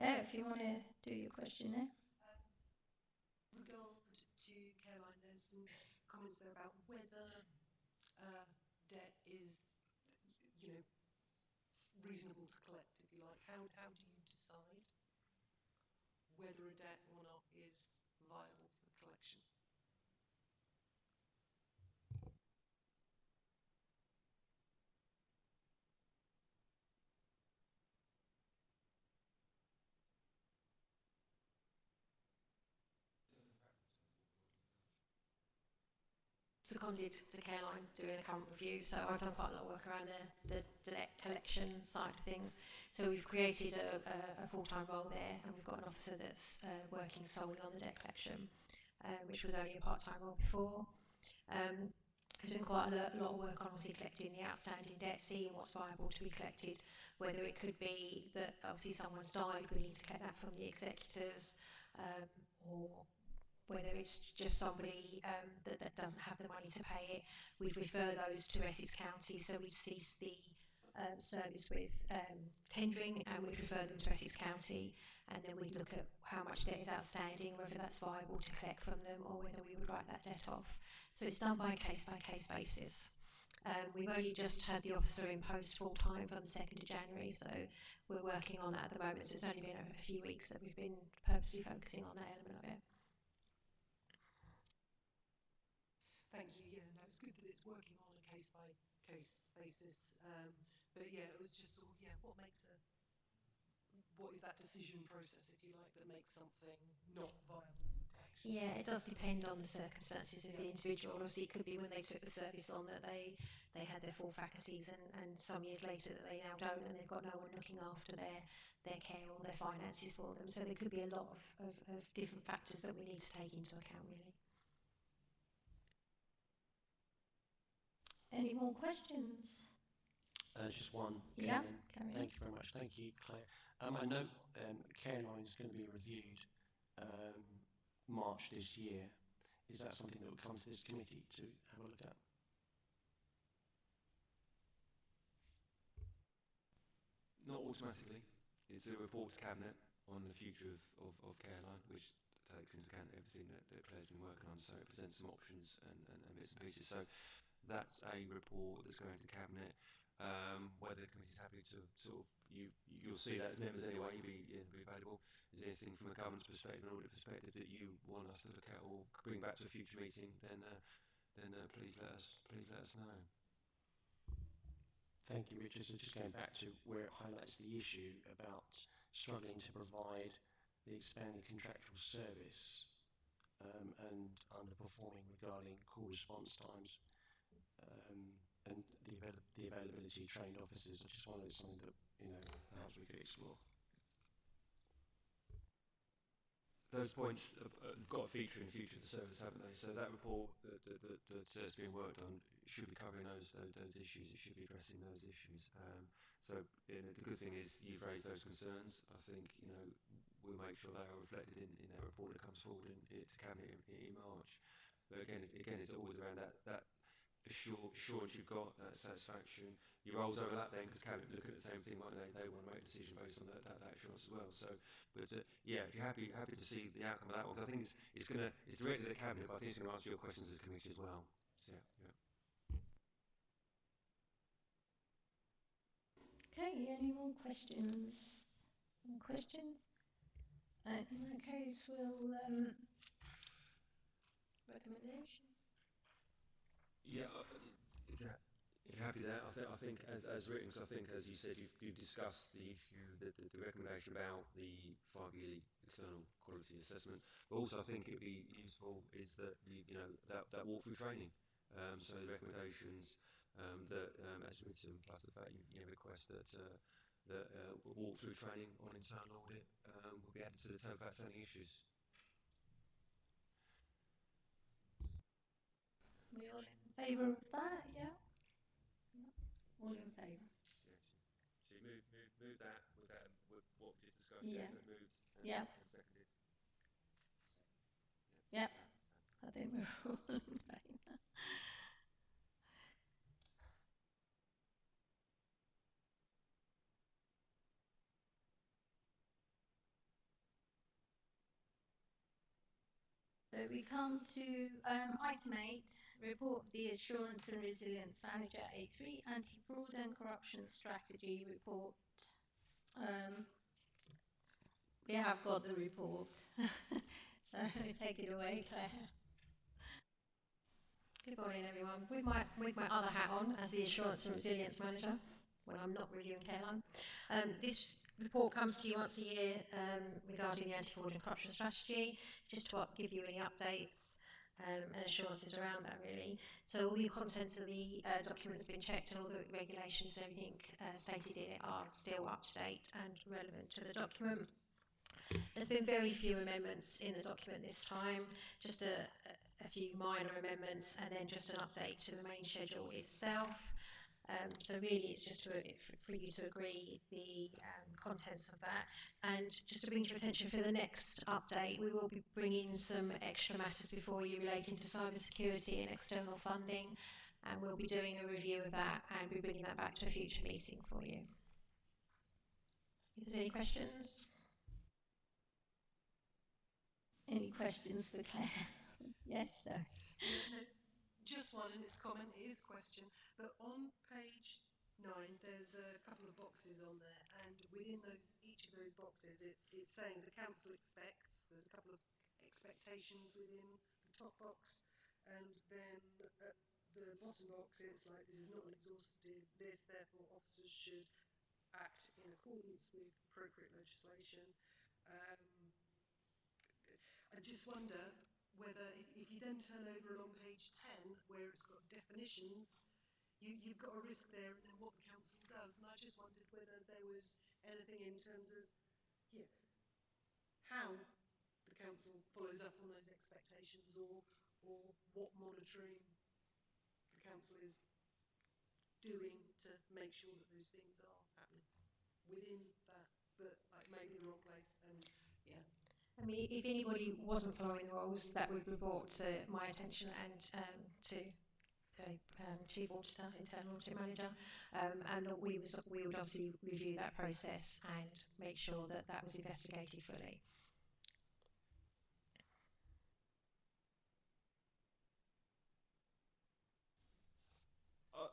Yeah, if you want to do your question there. Regard to Caroline, there's some comments there about whether debt is, you know, reasonable to collect, if you like. How do you decide whether a debt or not is viable for collection? Seconded to Caroline doing a current review, so I've done quite a lot of work around the debt collection side of things. So we've created a full-time role there, and we've got an officer that's working solely on the debt collection, which was only a part-time role before. We've done quite a lot of work on obviously collecting the outstanding debt, seeing what's viable to be collected, whether it could be that obviously someone's died, we need to collect that from the executors, or whether it's just somebody that doesn't have the money to pay it, we'd refer those to Essex County, so we'd cease the service with tendering, and we'd refer them to Essex County, and then we'd look at how much debt is outstanding, whether that's viable to collect from them, or whether we would write that debt off. So it's done by case basis. We've only just had the officer in post full time from the 2nd of January, so we're working on that at the moment. So it's only been a few weeks that we've been purposely focusing on that element of it. Thank you. Yeah, no, it's good that it's working on a case by case basis. But yeah, it was just sort of, yeah, what is that decision process, if you like, that makes something not viable for collection? Yeah, it does depend on the circumstances of the individual. Obviously, it could be when they took the service on that they had their full faculties, and some years later that they now don't, and they've got no one looking after their care or their finances for them. So there could be a lot of different factors that we need to take into account, really. Any more questions? Just one. Yeah, Caroline. Thank you very much. Thank you, Claire. I know Caroline is going to be reviewed March this year. Is that something that will come to this committee to have a look at? Not automatically. It's a report to Cabinet on the future of Caroline, which takes into account everything that Claire's been working on, so it presents some options and bits and pieces. So that's a report that's going to Cabinet. Whether the committee's happy to sort of, you'll see that as members anyway, you'll be available. Is there anything from a governance perspective and audit perspective that you want us to look at or bring back to a future meeting, then please let us know. Thank you, Richard. So just going back to where it highlights the issue about struggling to provide the expanded contractual service and underperforming regarding call response times and the availability of trained officers. I just wondered it's something that perhaps we could explore. Those points have got a feature in future of the service, haven't they? So that report that's being worked on should be covering those issues. It should be addressing those issues. So the good thing is you've raised those concerns. I think we'll make sure they are reflected in that report that comes forward to Cabinet in March. But again, it's always around that assurance you've got, that satisfaction. Your roles overlap then because Cabinet look at the same thing, won't they? They want to make a decision based on that assurance as well. So, but yeah, if you're happy to see the outcome of that one, because I think it's directed at Cabinet, but I think it's going to answer your questions as a committee as well. So yeah. Okay, any more questions? More questions? In that case, we'll recommendation. Yeah, if you're happy there, I think as written, because I think as you said, you've discussed the issue, the recommendation about the 5-yearly external quality assessment. But also, I think it'd be useful is that that walkthrough training. So the recommendations that as written, plus the fact you request that walkthrough training on internal audit will be added to the 10 outstanding issues. We all in favour of that? Yeah. All in favour. Yeah. with what we just discussed, Yeah. yes, so moved and, Yeah. and seconded. Yep. I think we're all in favour. So we come to item 8, report of the Assurance and Resilience Manager A3 Anti-Fraud and Corruption Strategy Report. We have got the report. So take it away, Claire. Good morning, everyone. With my other hat on as the Assurance and Resilience Manager, when I'm not reviewing Caroline, this report comes to you once a year regarding the anti-fraud and corruption strategy, just to give you any updates and assurances around that, really. So all the contents of the document has been checked, and all the regulations and everything stated in it are still up to date and relevant to the document. There's been very few amendments in the document this time, just a few minor amendments, and then just an update to the main schedule itself. So really it's just for you to agree the contents of that. And just to bring to your attention, for the next update, we will be bringing some extra matters before you relating to cyber security and external funding, and we'll be doing a review of that and be bringing that back to a future meeting for you. If there's any questions? Any questions for Claire? Yes, sir. Yeah, no, just one, and it's common, it is a question, but on page 9, there's a couple of boxes on there, and within each of those boxes, it's saying the council expects. There's a couple of expectations within the top box, and then at the bottom box, it's like this is not an exhaustive list. Therefore, officers should act in accordance with appropriate legislation. I just wonder whether if you then turn over along page 10 where it's got definitions, you've got a risk there and then what the council does. And I just wondered whether there was anything in terms of how the council follows up on those expectations, or what monitoring the council is doing to make sure that those things are happening within that, but like maybe the wrong place. And yeah. I mean, if anybody wasn't following the rules, that would be brought to my attention and to the Chief Auditor, Internal Audit Manager, and we would obviously review that process and make sure that that was investigated fully.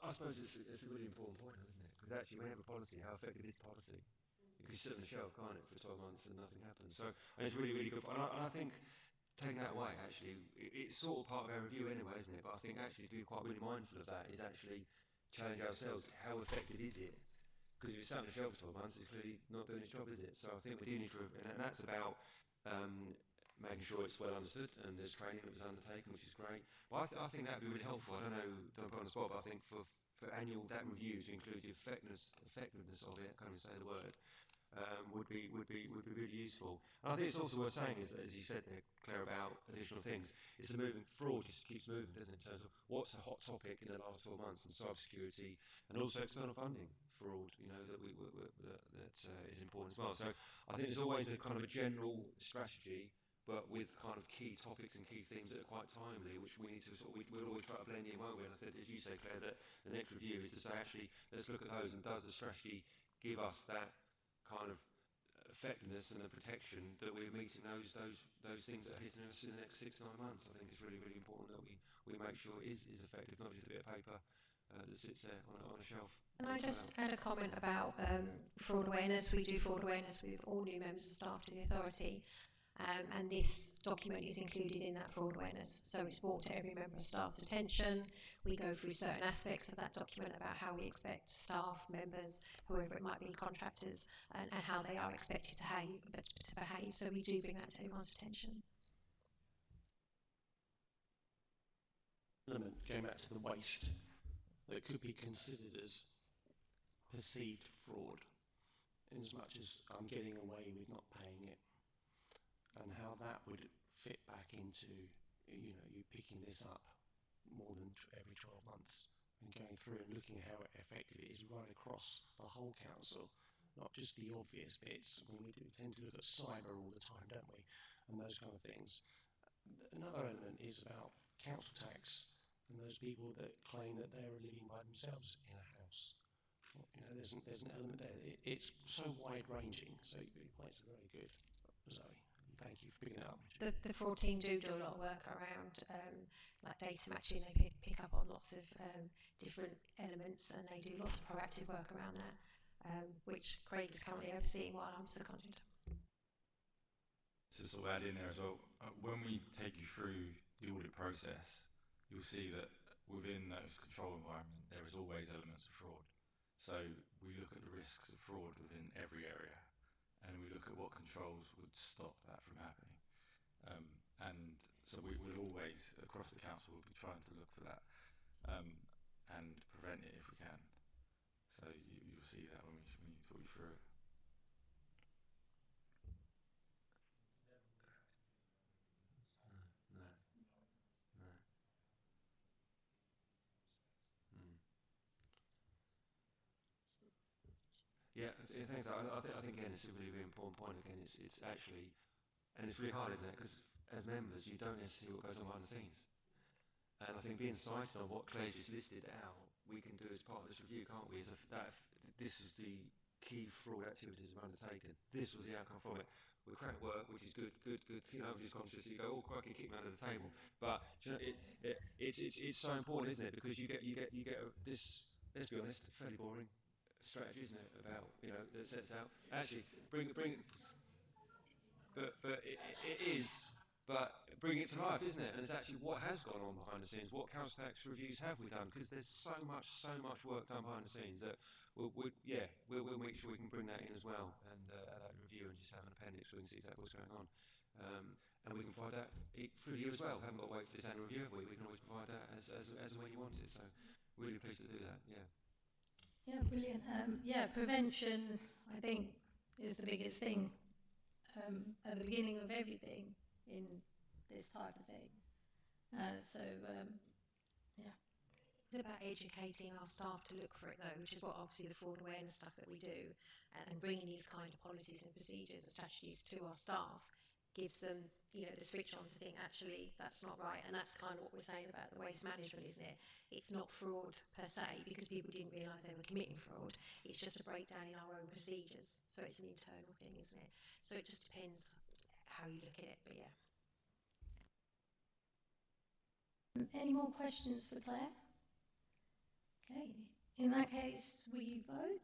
I suppose it's a really important point, isn't it? Because actually, when you have a policy, how effective is policy? You can sit on the shelf, can't it, for 12 months and nothing happens. So, and it's really, really good. And I think taking that away, actually, it's sort of part of our review anyway, isn't it? But I think actually to be quite really mindful of that is actually challenge ourselves. How effective is it? Because if it's sat on the shelf for 12 months, it's clearly not doing its job, is it? So I think we do need to, and that's about making sure it's well understood, and there's training that was undertaken, which is great. But I think that would be really helpful. I don't know, don't put on the spot, but I think for annual DAT reviews to include the effectiveness of it, I can't even say the word, would be really useful. And I think it's also worth saying is that, as you said there, Claire, about additional things, it's the moving fraud just keeps moving, doesn't it? In terms of what's a hot topic in the last 12 months, and cybersecurity, and also external funding fraud, you know, that is important as well. So I think there's always a kind of a general strategy, but with kind of key topics and key themes that are quite timely, which we need to sort of, we'll always try to blend in, won't we? And I said, as you say, Claire, that the next review is to say, actually, let's look at those, and does the strategy give us that kind of effectiveness and the protection that we're meeting those things that are hitting us in the next 6 to 9 months? I think it's really, really important that we make sure it is effective, not just a bit of paper that sits there on a shelf. Can I just add a comment about fraud awareness? We do fraud awareness with all new members of staff to the authority, and this document is included in that fraud awareness. So it's brought to every member of staff's attention. We go through certain aspects of that document about how we expect staff, members, whoever it might be, contractors, and how they are expected to behave. So we do bring that to everyone's attention. Element going back to the waste that could be considered as perceived fraud, in as much as I'm getting away with not paying it, and how that would fit back into, you know, you picking this up more than every 12 months and going through and looking at how effective it is right across the whole council, not just the obvious bits. I mean, we do tend to look at cyber all the time, don't we? And those kind of things. Another element is about council tax and those people that claim that they're living by themselves in a house. You know, there's an element there. It's so wide ranging. So your points are very good, Zoe. Thank you for picking it up. The 14 do a lot of work around like data matching. They pick up on lots of different elements, and they do lots of proactive work around that, which Craig is currently overseeing while I'm seconded. To sort of add in there as well, when we take you through the audit process, you'll see that within those control environment, there is always elements of fraud. So we look at the risks of fraud within every area, and we look at what controls would stop that from happening. And so we will always, across the council, we'll be trying to look for that and prevent it if we can. So you'll see that when we talk you through it. No, no. Mm. Yeah, thanks. I think again, it's a really, really important point. Again, it's actually, and it's really hard, isn't it? Because as members, you don't necessarily see what goes on behind the scenes. And I think being cited on what Claire's just listed out, we can do as part of this review, can't we? This was the key fraud activities we've undertaken. This was the outcome from it. We crack work, which is good. You know, I'm just conscious. You go, oh, crikey, kick me under the table. But you know, it's so important, isn't it? Because you get this. Let's be honest, fairly boring strategy, isn't it? About that sets out actually bring but it is. But bring it to life, isn't it? And it's actually what has gone on behind the scenes. What council tax reviews have we done? Because there's so much work done behind the scenes that we'll make sure we can bring that in as well and at that review and just have an appendix so we can see exactly what's going on. And we can provide that through you as well. We haven't got to wait for this annual review, have we? We can always provide that as and when you want it. So really pleased to do that. Yeah. Yeah, brilliant. Prevention, I think, is the biggest thing at the beginning of everything in this type of thing. Yeah. It's about educating our staff to look for it, though, which is what obviously the fraud awareness stuff that we do, and bringing these kind of policies and procedures and strategies to our staff gives them, the switch on to think, actually, that's not right. And that's kind of what we're saying about the waste management, isn't it? It's not fraud per se, because people didn't realise they were committing fraud. It's just a breakdown in our own procedures. So it's an internal thing, isn't it? So it just depends how you look at it, but yeah. Any more questions for Claire? Okay. In that case, we vote.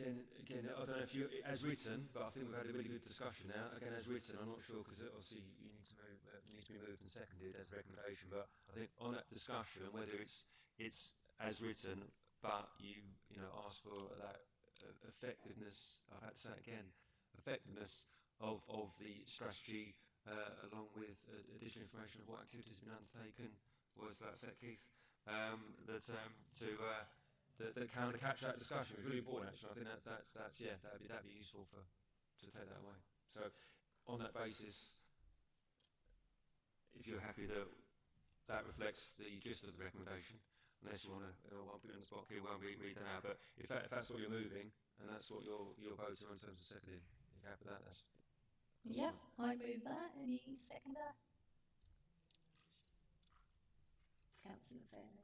Again, I don't know if you, as written, but I think we've had a really good discussion now. Again, as written, I'm not sure because obviously you need to move, needs to be moved and seconded as a recommendation. But I think on that discussion, whether it's as written, but you know ask for that effectiveness. I've had to say it again, effectiveness of the strategy along with additional information of what activities have been undertaken. Was that effect, Keith? That kind of capture that discussion. It was really important, actually. I think that'd be useful to take that away. So, on that basis, if you're happy that that reflects the gist of the recommendation, unless you want to, I'll put you on the spot here, won't read that out. But if that's what you're moving and that's what you're voting on in terms of seconding, if you're happy with that, that's Yep, fine. I move that. Any seconder? Councillor Fairley.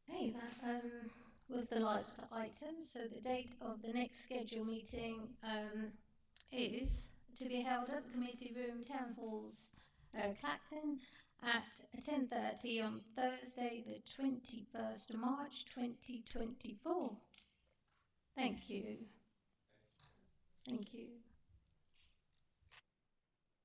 Hey, that was the last item. So the date of the next scheduled meeting is to be held at the committee room, Town Halls, Clacton, at 10:30 on Thursday, the 21st of March, 2024. Thank you. Thank you.